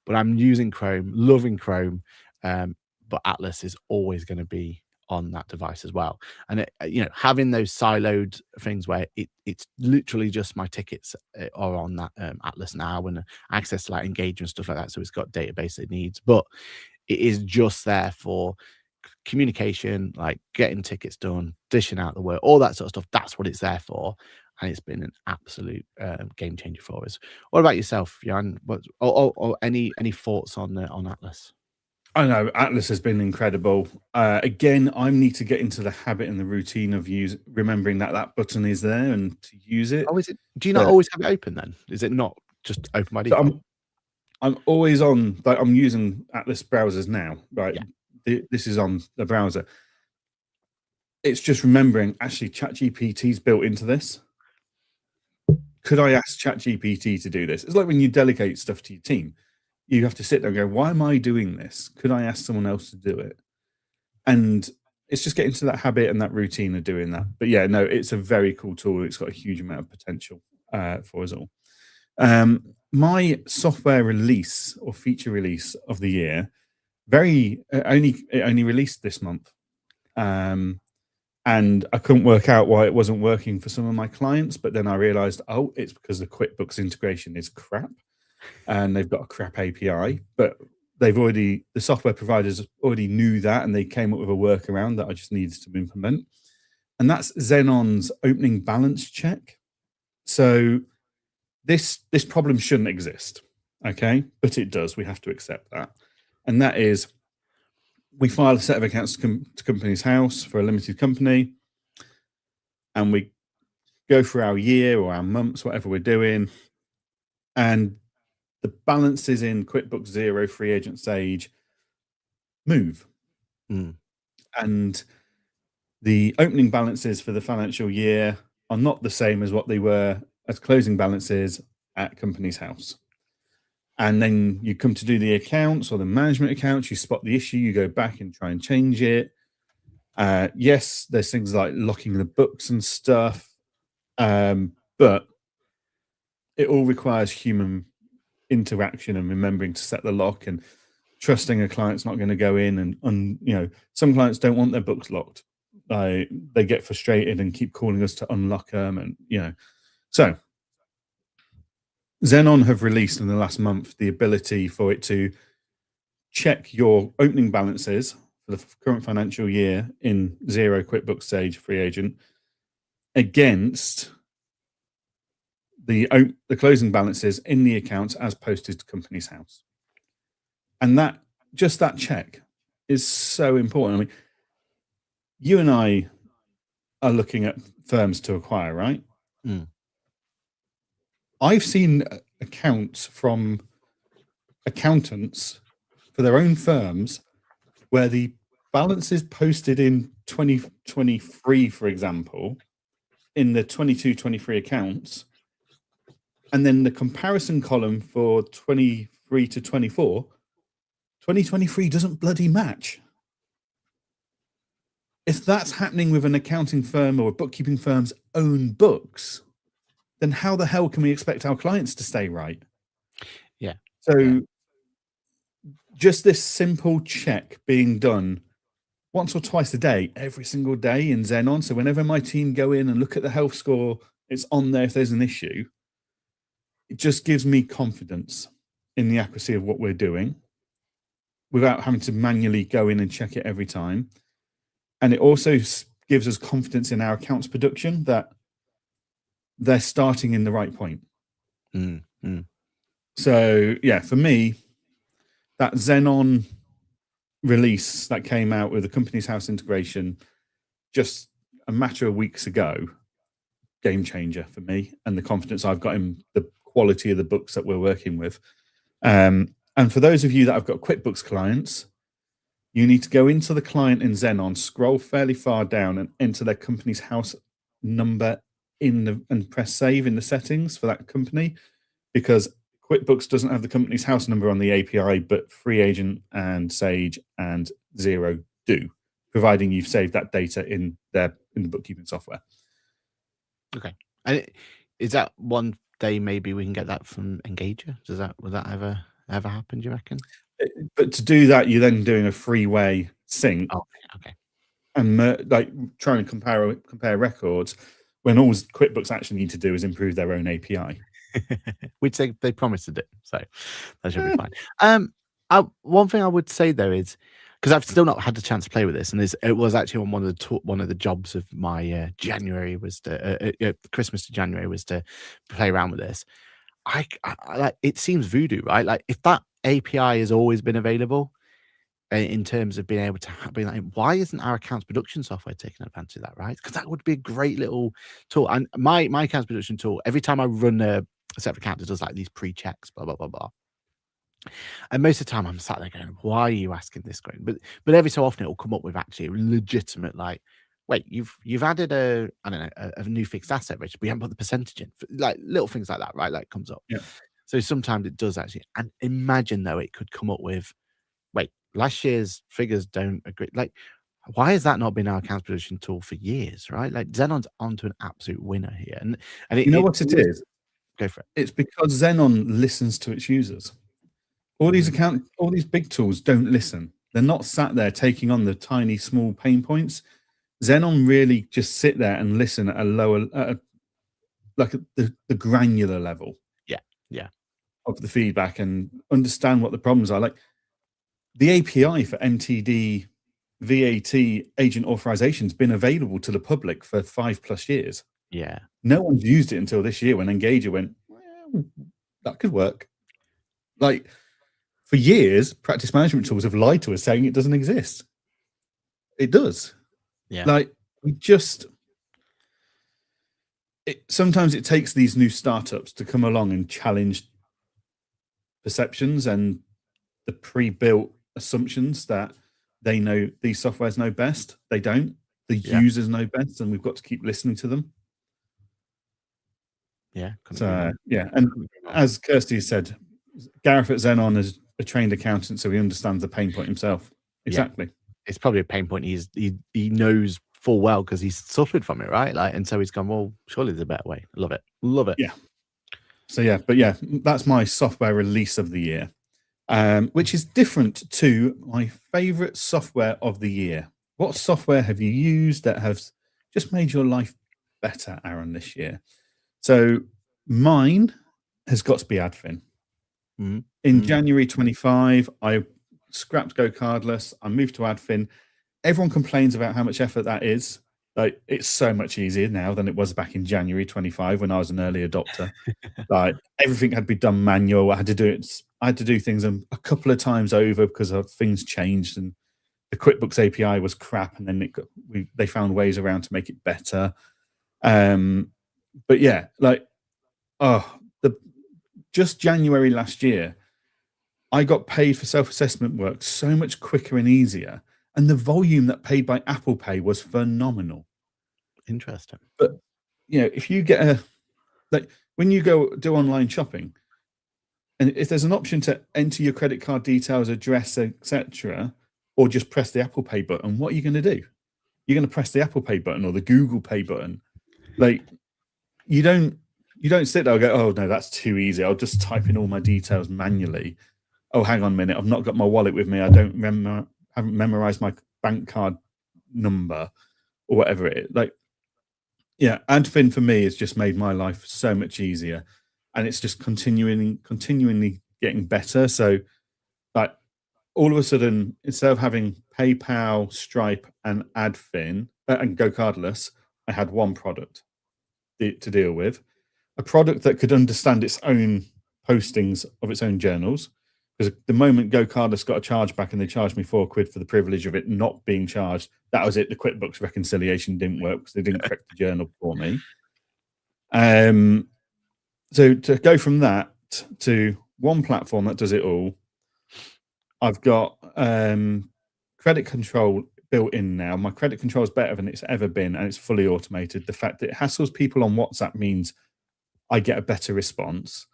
But I'm using Chrome, loving Chrome. But Atlas is always going to be on that device as well. And having those siloed things where it's literally just my tickets are on that Atlas now, and access to like engagement stuff like that. So it's got database it needs, but it is just there for communication, like getting tickets done, dishing out the work, all that sort of stuff. That's what it's there for. And it's been an absolute game changer for us. What about yourself, Johann? Or any thoughts on Atlas? I know Atlas has been incredible. Again, I need to get into the habit and the routine of remembering that button is there and to use it. Oh, is it? Do you not always have it open then? Is it not just open by default? So I'm always on. Like, I'm using Atlas browsers now, right? Yeah. This is on the browser. It's just remembering. Actually, ChatGPT's built into this. Could I ask ChatGPT to do this? It's like when you delegate stuff to your team. You have to sit there and go, why am I doing this? Could I ask someone else to do it? And it's just getting to that habit and that routine of doing that. But yeah, no, it's a very cool tool. It's got a huge amount of potential for us all. My software release or feature release of the year, it only released this month. And I couldn't work out why it wasn't working for some of my clients. But then I realized, oh, it's because the QuickBooks integration is crap. And they've got a crap API, but the software providers already knew that, and they came up with a workaround that I just needed to implement. And that's Xenon's opening balance check. So this problem shouldn't exist, okay? But it does. We have to accept that. And that is, we file a set of accounts to Companies House for a limited company, and we go through our year or our months, whatever we're doing, and the balances in QuickBooks Zero, Free Agent, Sage move. And the opening balances for the financial year are not the same as what they were as closing balances at Company's House. And then you come to do the accounts or the management accounts, you spot the issue, you go back and try and change it. Yes, there's things like locking the books and stuff, but it all requires human interaction and remembering to set the lock and trusting a client's not going to go in and some clients don't want their books locked. They get frustrated and keep calling us to unlock them, and so Xenon have released in the last month the ability for it to check your opening balances for the current financial year in Zero, QuickBooks, Sage, Free Agent against the closing balances in the accounts as posted to Company's House. And that check is so important. I mean, you and I are looking at firms to acquire, right? I've seen accounts from accountants for their own firms where the balances posted in 2023, for example, in the 22-23 accounts, and then the comparison column for 23 to 24, 2023 doesn't bloody match. If that's happening with an accounting firm or a bookkeeping firm's own books, then how the hell can we expect our clients to stay right? Yeah. So just this simple check being done once or twice a day, every single day in Xenon. So whenever my team go in and look at the health score, it's on there if there's an issue. It just gives me confidence in the accuracy of what we're doing without having to manually go in and check it every time. And it also gives us confidence in our accounts production that they're starting in the right point. So yeah, for me, that Xenon release that came out with the Company's House integration just a matter of weeks ago, game changer for me and the confidence I've got in the quality of the books that we're working with. And for those of you that have got QuickBooks clients, you need to go into the client in Xenon, scroll fairly far down and enter their Company's House number and press save in the settings for that company, because QuickBooks doesn't have the Company's House number on the API, but Free Agent and Sage and Xero do, providing you've saved that data in the bookkeeping software. Okay. And is that one day maybe we can get that from Engager? Will that ever happen, do you reckon? But to do that, you're then doing a freeway sync. Oh, okay. And like trying to compare records when all QuickBooks actually need to do is improve their own API. Which they promised to do, so that should be fine. One thing I would say though is, because I've still not had the chance to play with this, and it was actually on one of the jobs of my January was to Christmas to January was to play around with this. I like, it seems voodoo, right? Like if that API has always been available in terms of being able to be like, why isn't our accounts production software taking advantage of that, right? Because that would be a great little tool. And my accounts production tool, every time I run a set of accounts, it does like these pre-checks, blah blah blah blah. And most of the time I'm sat there going, why are you asking this question? But every so often it will come up with actually a legitimate, like, wait, you've added a new fixed asset register, but you haven't put the percentage in, like little things like that, right? Like comes up. Yeah. So sometimes it does actually. And imagine though it could come up with, wait, last year's figures don't agree. Like, why has that not been our accounts production tool for years, right? Like Xenon's onto an absolute winner here. And you know what it is? Go for it. It's because Xenon listens to its users. All these big tools don't listen. They're not sat there taking on the tiny, small pain points. Xenon really just sit there and listen at a lower, the granular level. Yeah. Of the feedback and understand what the problems are. Like the API for MTD VAT agent authorization has been available to the public for 5+ years. Yeah. No one's used it until this year when Engager went, well, that could work. Like for years, practice management tools have lied to us saying it doesn't exist. It does. Yeah. Like we just, sometimes it takes these new startups to come along and challenge perceptions and the pre-built assumptions that they know these softwares know best. They don't. The users know best, and we've got to keep listening to them. Yeah. So and as Kirsty said, Gareth at Xenon is a trained accountant, so he understands the pain point himself. Exactly. It's probably a pain point he knows full well because he's suffered from it, right? Like, and so he's gone, well, surely there's a better way. Love it. Yeah. So that's my software release of the year, which is different to my favorite software of the year. What software have you used that has just made your life better, Aaron, this year? So mine has got to be Adfin. In January 25, I scrapped GoCardless. I moved to Adfin. Everyone complains about how much effort that is. Like, it's so much easier now than it was back in January 25 when I was an early adopter. Like, everything had to be done manual. I had to do things a couple of times over because things changed, and the QuickBooks API was crap, and then they found ways around to make it better. But yeah, like, just January last year, I got paid for self-assessment work so much quicker and easier, and the volume that paid by Apple Pay was phenomenal. Interesting. But if you get when you go do online shopping, and if there's an option to enter your credit card details, address, etc., or just press the Apple Pay button, what are you going to do? You're going to press the Apple Pay button or the Google Pay button. Like, you don't sit there and go, oh no, that's too easy. I'll just type in all my details manually. Oh, hang on a minute, I've not got my wallet with me. I haven't memorized my bank card number or whatever it is. Like, yeah, Adfin for me has just made my life so much easier, and it's just continually getting better. So, like, all of a sudden, instead of having PayPal, Stripe, and Adfin and GoCardless, I had one product to deal with, a product that could understand its own postings of its own journals. Because the moment GoCardless got a chargeback and they charged me £4 for the privilege of it not being charged, that was it. The QuickBooks reconciliation didn't work because they didn't correct the journal for me. So to go from that to one platform that does it all, I've got credit control built in now. My credit control is better than it's ever been, and it's fully automated. The fact that it hassles people on WhatsApp means I get a better response.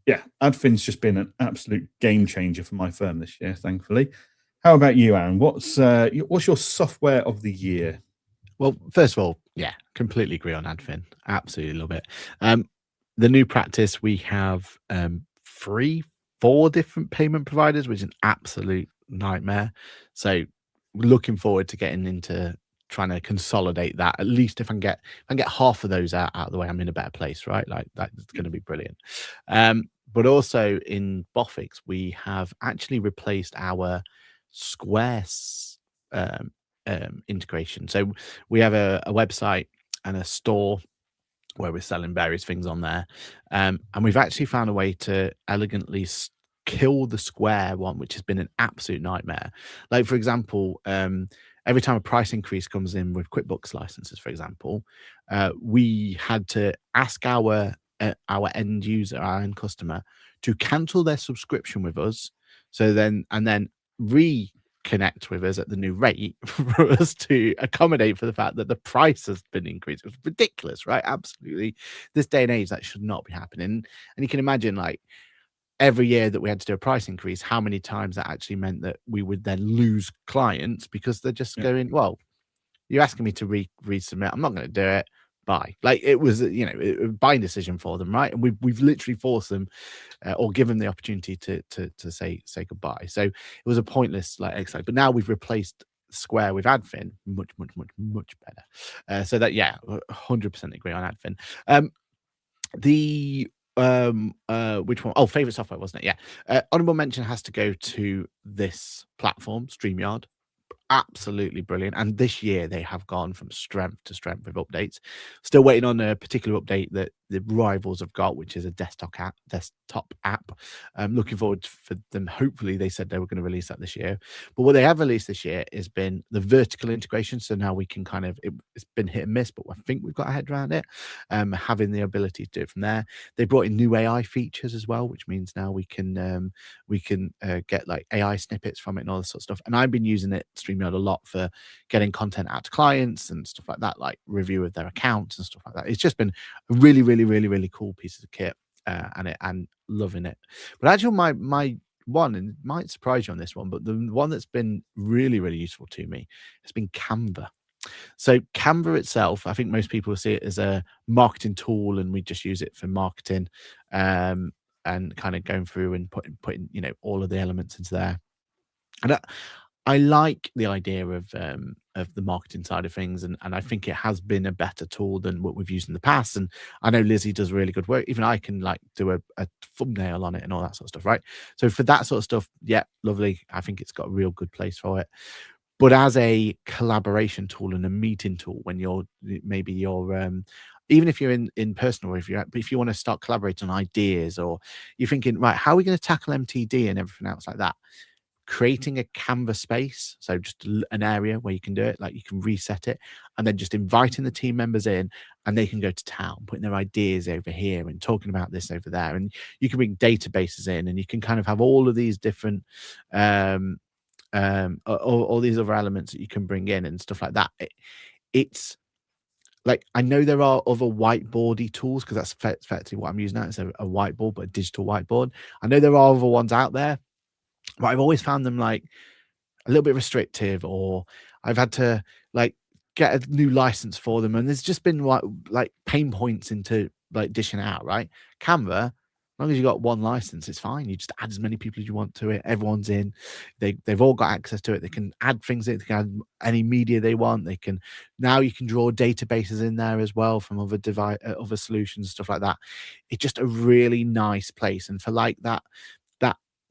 Yeah, Adfin's just been an absolute game changer for my firm this year, thankfully. How about you, Aaron? What's your software of the year? Well, first of all, yeah, completely agree on Adfin. Absolutely love it. The new practice, we have 4 different payment providers, which is an absolute nightmare. So looking forward to getting into trying to consolidate that. At least if I can get half of those out of the way, I'm in a better place, right? Like, that's going to be brilliant. But also in Boffix, we have actually replaced our Square integration. So we have a website and a store where we're selling various things on there, and we've actually found a way to elegantly kill the Square one, which has been an absolute nightmare. Like, for example, every time a price increase comes in with QuickBooks licenses, for example, we had to ask our end user, our end customer, to cancel their subscription with us, and then reconnect with us at the new rate for us to accommodate for the fact that the price has been increased. It was ridiculous, right? Absolutely. This day and age, that should not be happening. And you can imagine, like, every year that we had to do a price increase, how many times that actually meant that we would then lose clients because they're just going, well, you're asking me to resubmit. I'm not going to do it. Bye. Like, it was, a buying decision for them, right? And we've literally forced them or given them the opportunity to say goodbye. So it was a pointless exercise. But now we've replaced Square with Adfin, much better. So that, yeah, 100% agree on Adfin. Which one? Oh, favorite software, wasn't it? Yeah. Honorable mention has to go to this platform, StreamYard. Absolutely brilliant. And this year they have gone from strength to strength with updates. Still waiting on a particular update that the rivals have got, which is a desktop app. Looking forward for them. Hopefully, they said they were going to release that this year. But what they have released this year has been the vertical integration. So now we can kind of, it's been hit and miss, but I think we've got our head around it. Having the ability to do it from there. They brought in new AI features as well, which means now we can get like AI snippets from it and all this sort of stuff. And I've been using it, StreamYard, a lot for getting content out to clients and stuff like that, like review of their accounts and stuff like that. It's just been a really, really, really, really cool piece of kit, and loving it. But actually, my one, and it might surprise you on this one, but the one that's been really, really useful to me has been Canva. So Canva itself, I think most people see it as a marketing tool, and we just use it for marketing, and kind of going through and putting all of the elements into there. And I like the idea of the marketing side of things, and I think it has been a better tool than what we've used in the past. And I know Lizzie does really good work. Even I can like do a thumbnail on it and all that sort of stuff, right? So for that sort of stuff, yeah, lovely. I think it's got a real good place for it. But as a collaboration tool and a meeting tool, when you're even if you're in person, or if you want to start collaborating on ideas, or you're thinking, right, how are we going to tackle MTD and everything else like that? Creating a Canva space, so just an area where you can do it, like you can reset it, and then just inviting the team members in, and they can go to town, putting their ideas over here and talking about this over there, and you can bring databases in, and you can kind of have all of these different all these other elements that you can bring in and stuff like that. It's like, I know there are other whiteboardy tools, because that's effectively what I'm using now. It's a whiteboard, but a digital whiteboard. I know there are other ones out there, but I've always found them like a little bit restrictive, or I've had to like get a new license for them, and there's just been like pain points into like dishing it out, right? Canva, as long as you got one license, it's fine. You just add as many people as you want to it. Everyone's in. They've all got access to it. They can add things in. They can add any media they want. You can draw databases in there as well from other solutions, stuff like that. It's just a really nice place. And for like that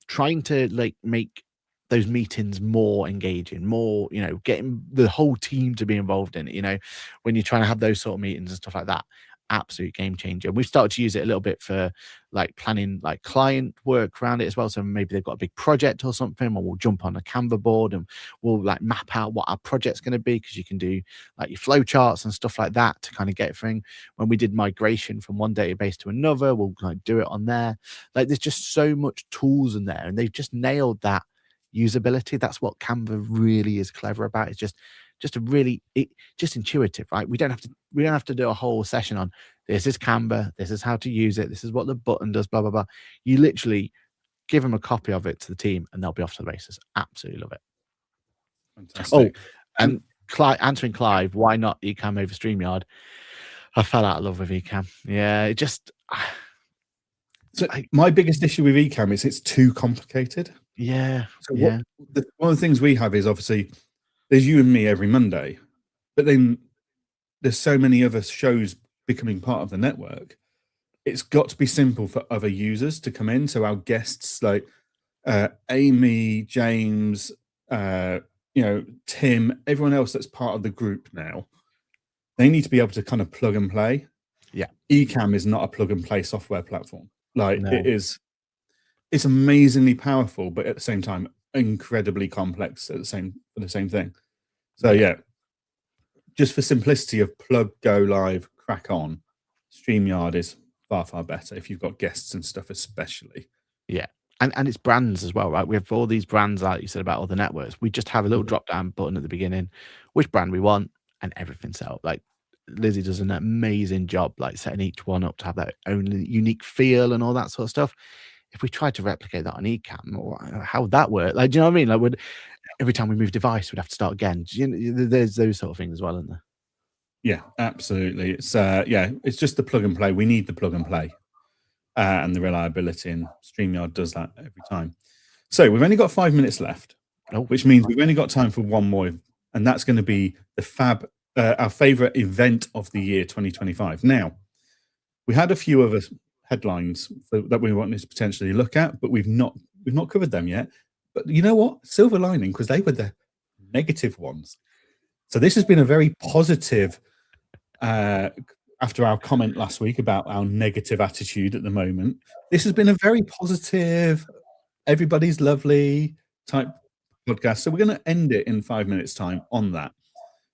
trying to like make those meetings more engaging, more, getting the whole team to be involved in it, when you're trying to have those sort of meetings and stuff like that. Absolute game changer. We've started to use it a little bit for like planning like client work around it as well. So maybe they've got a big project or something, or we'll jump on a Canva board and we'll like map out what our project's going to be, because you can do like your flow charts and stuff like that to kind of get thing. When we did migration from one database to another, we'll like do it on there. Like there's just so much tools in there, and they've just nailed that usability. That's what Canva really is clever about. It's just intuitive, right? We don't have to do a whole session on this is Canva, this is how to use it, this is what the button does, blah blah blah. You literally give them a copy of it to the team, and they'll be off to the races. Absolutely love it. Fantastic. And answering Clive, why not Ecamm over StreamYard? I fell out of love with Ecamm. Yeah, it just. So my biggest issue with Ecamm is it's too complicated. Yeah. So one of the things we have is, obviously there's you and me every Monday, but then there's so many other shows becoming part of the network. It's got to be simple for other users to come in. So our guests like Amy, James, Tim, everyone else that's part of the group now, they need to be able to kind of plug and play. Yeah. Ecamm is not a plug and play software platform. Like No. it's amazingly powerful, but at the same time, incredibly complex for the same thing. So yeah, just for simplicity of plug, go live, crack on, StreamYard is far, far better if you've got guests and stuff, especially. Yeah. And it's brands as well, right? We have all these brands, like you said, about other networks. We just have a little drop-down button at the beginning, which brand we want, and everything's set up. Like Lizzie does an amazing job, like setting each one up to have that own unique feel and all that sort of stuff. If we tried to replicate that on Ecamm, how would that work? Like, do you know what I mean? Like, every time we move device, we'd have to start again. There's those sort of things as well, isn't there? Yeah, absolutely. It's it's just the plug and play. We need the plug and play and the reliability, and StreamYard does that every time. So we've only got 5 minutes left, which means we've only got time for one more, and that's going to be our favorite event of the year 2025. Now, we had a few other headlines that we wanted to potentially look at, but we've not covered them yet. But you know what? Silver lining, because they were the negative ones. So this has been a very positive after our comment last week about our negative attitude at the moment, this has been a very positive, everybody's lovely type podcast. So we're going to end it in 5 minutes' time on that.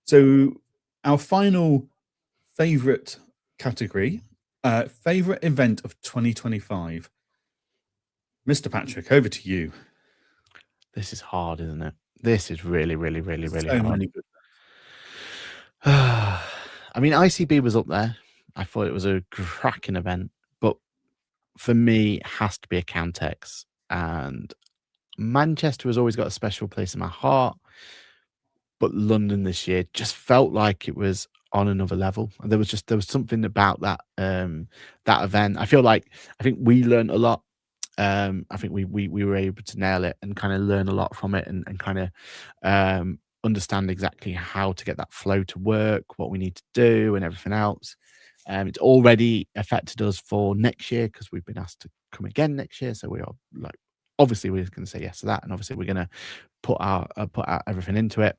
So our final favorite category, favorite event of 2025. Mr. Patrick, over to you. This is hard, isn't it? This is really, really, really, really So hard. many good. I mean, ICB was up there. I thought it was a cracking event, but for me, it has to be a Countex. And Manchester has always got a special place in my heart, but London this year just felt like it was on another level. And there was something about that that event. I think we learned a lot. I think we were able to nail it and kind of learn a lot from it and kind of understand exactly how to get that flow to work, what we need to do, and everything else. It's already affected us for next year because we've been asked to come again next year. So we are like, obviously, we're going to say yes to that, and obviously, we're going to put our everything into it.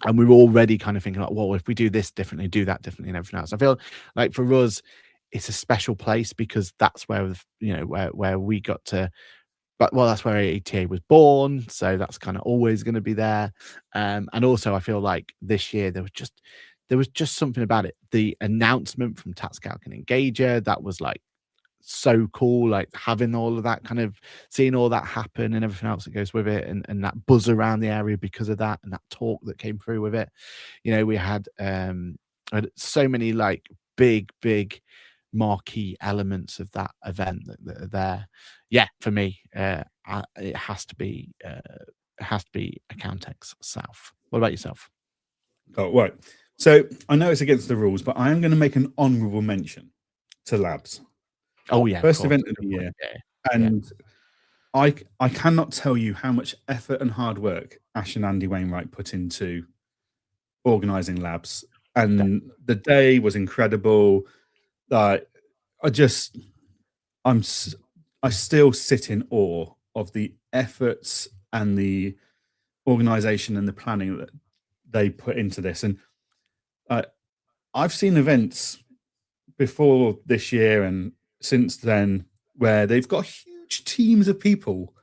And we were already kind of thinking like, well, if we do this differently, do that differently, and everything else. I feel like for us, it's a special place because that's where where we got to. But well, that's where ATA was born, so that's kind of always going to be there. And also, I feel like this year there was just something about it. The announcement from Tatscalc and Engager that was like so cool, like having all of that kind of seeing all that happen and everything else that goes with it, and that buzz around the area because of that, and that talk that came through with it. We had so many like big marquee elements of that event that are there. Yeah, for me, it has to be a Accountex South. What about yourself? Oh, right. So I know it's against the rules, but I am going to make an honourable mention to Labs. Oh yeah, First event of the year, and I cannot tell you how much effort and hard work Ash and Andy Wainwright put into organising Labs, and the day was incredible. Like I still sit in awe of the efforts and the organisation and the planning that they put into this. And I've seen events before this year and since then where they've got huge teams of people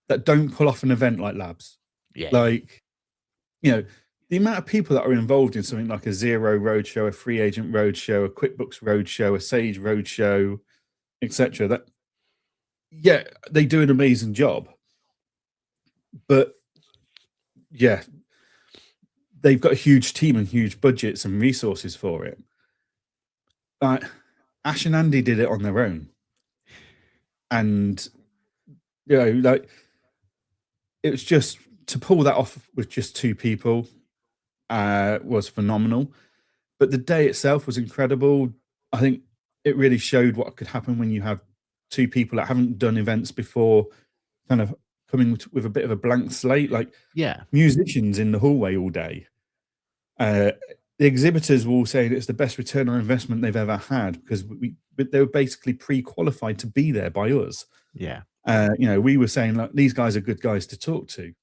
that don't pull off an event like Labs. Yeah. Like, the amount of people that are involved in something like a Zero Roadshow, a Free Agent Roadshow, a QuickBooks Roadshow, a Sage Roadshow, etc. That, yeah, they do an amazing job. But yeah, they've got a huge team and huge budgets and resources for it. Ash and Andy did it on their own. And, like, it was just to pull that off with just two people was phenomenal. But the day itself was incredible. I think it really showed what could happen when you have two people that haven't done events before kind of coming with a bit of a blank slate, like musicians in the hallway all day. The exhibitors were all saying it's the best return on investment they've ever had because they were basically pre-qualified to be there by us. Yeah. We were saying like these guys are good guys to talk to.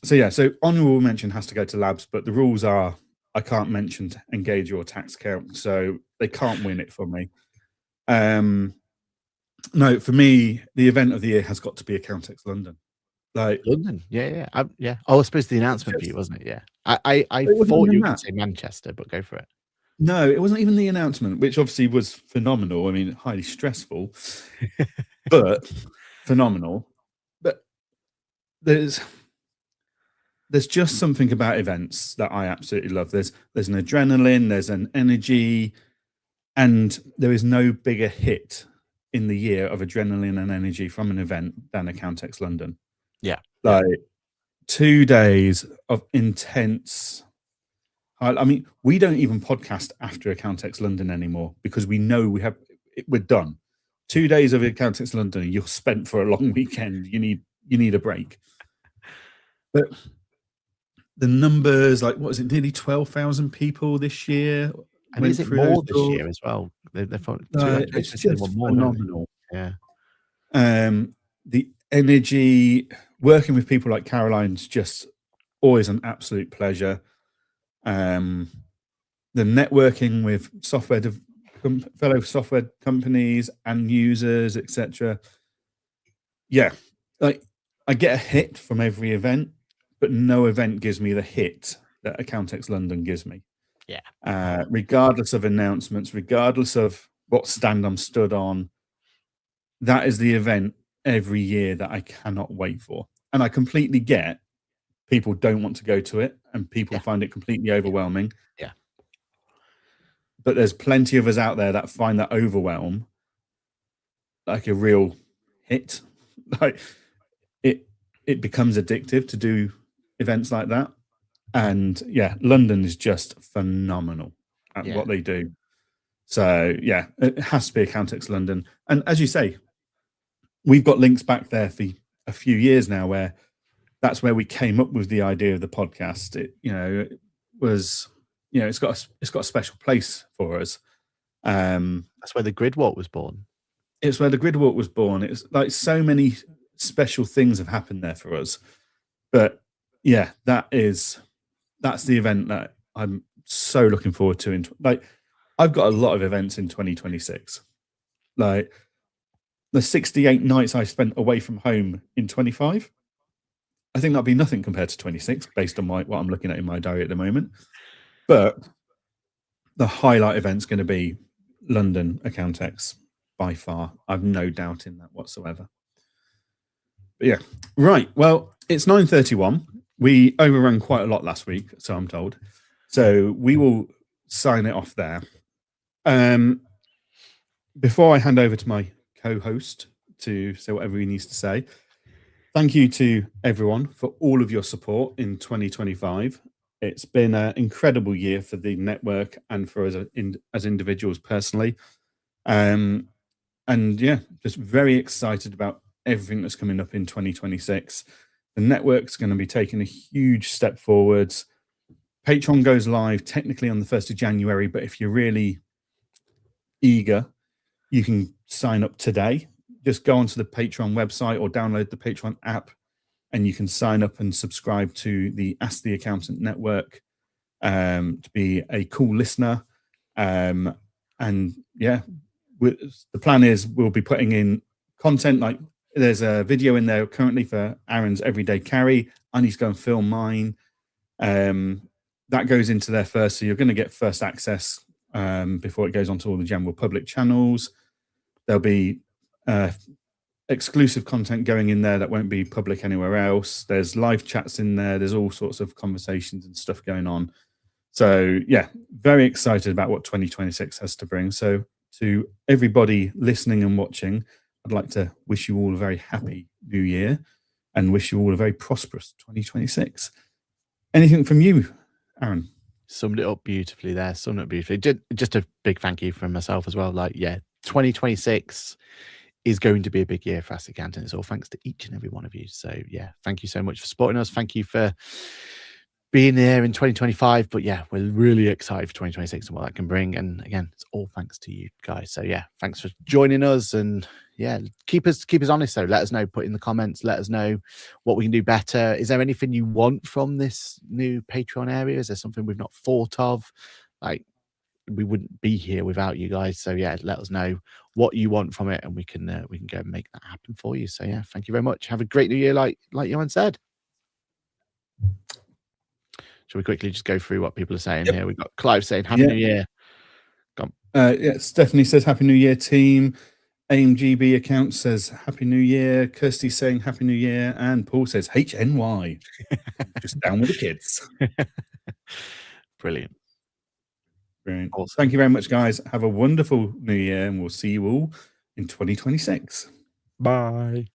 So honourable mention has to go to Labs, but the rules are I can't mention Engage or Tax Count, so they can't win it for me. No, for me, the event of the year has got to be Accountex London. Like London, yeah. Oh, I suppose the announcement for you, wasn't it? Yeah, I thought you were going to say Manchester, but go for it. No, it wasn't even the announcement, which obviously was phenomenal. I mean, highly stressful, but phenomenal. But there's just something about events that I absolutely love. There's an adrenaline, there's an energy, and there is no bigger hit in the year of adrenaline and energy from an event than Accountex London. Yeah. Like 2 days of intense. I mean, we don't even podcast after Accountex London anymore because we know we're done. 2 days of Accountex London, you're spent for a long weekend. You need a break. But the numbers, like, what is it, nearly 12,000 people this year? And is it more this year as well? It's just phenomenal. Yeah. The energy, working with people like Caroline's just always an absolute pleasure. the networking with fellow software companies and users, etc. Yeah, like I get a hit from every event, but no event gives me the hit that Accountex London gives me. Yeah. Regardless of announcements, regardless of what stand I'm stood on, that is the event every year that I cannot wait for. And I completely get people don't want to go to it and people find it completely overwhelming. Yeah. But there's plenty of us out there that find that overwhelm like a real hit. Like it becomes addictive to do events like that. And yeah, London is just phenomenal at what they do. So yeah, it has to be Accountex London. And as you say, we've got links back there for a few years now where that's where we came up with the idea of the podcast. It was, it's got a special place for us. That's where the Grid Walk was born. It's where the Grid Walk was born. It's like so many special things have happened there for us. But yeah, that's the event that I'm so looking forward to. I've got a lot of events in 2026. Like the 68 nights I spent away from home in 25, I think that'll be nothing compared to 26 based on what I'm looking at in my diary at the moment. But the highlight event's going to be London Accountex by far. I've no doubt in that whatsoever. But yeah, right. Well, it's 9:31. We overran quite a lot last week, so I'm told. So we will sign it off there. Before I hand over to my co-host to say whatever he needs to say, thank you to everyone for all of your support in 2025. It's been an incredible year for the network and for us as individuals personally. And yeah, just very excited about everything that's coming up in 2026. The network's going to be taking a huge step forwards. Patreon goes live technically on the 1st of January, but if you're really eager, you can sign up today. Just go onto the Patreon website or download the Patreon app, and you can sign up and subscribe to the Ask the Accountant network to be a cool listener. And yeah, the plan is we'll be putting in content. Like there's a video in there currently for Aaron's everyday carry. I need to go and film mine. That goes into there first, so you're going to get first access before it goes onto all the general public channels. There'll be exclusive content going in there that won't be public anywhere else. There's live chats in there. There's all sorts of conversations and stuff going on. So yeah, very excited about what 2026 has to bring. So to everybody listening and watching, I'd like to wish you all a very happy new year and wish you all a very prosperous 2026. Anything from you, Aaron? Summed it up beautifully there. Summed it up beautifully. Just a big thank you from myself as well. Like, yeah, 2026 is going to be a big year for Ask the Accountant. It's all thanks to each and every one of you. So yeah, thank you so much for supporting us. Thank you for being there in 2025. But yeah, we're really excited for 2026 and what that can bring. And again, it's all thanks to you guys. So yeah, thanks for joining us. And yeah, keep us honest though. Let us know, put in the comments, let us know what we can do better. Is there anything you want from this new Patreon area? Is there something we've not thought of? Like, we wouldn't be here without you guys. So yeah, let us know what you want from it, and we can go and make that happen for you. So yeah, thank you very much. Have a great new year, like Johann said. Shall we quickly just go through what people are saying here? We've got Clive saying Happy New Year. Yeah, Stephanie says Happy New Year, team. AMGB account says Happy New Year. Kirsty saying Happy New Year, and Paul says HNY. Just down with the kids. Brilliant. Awesome. Thank you very much, guys. Have a wonderful new year, and we'll see you all in 2026. Bye.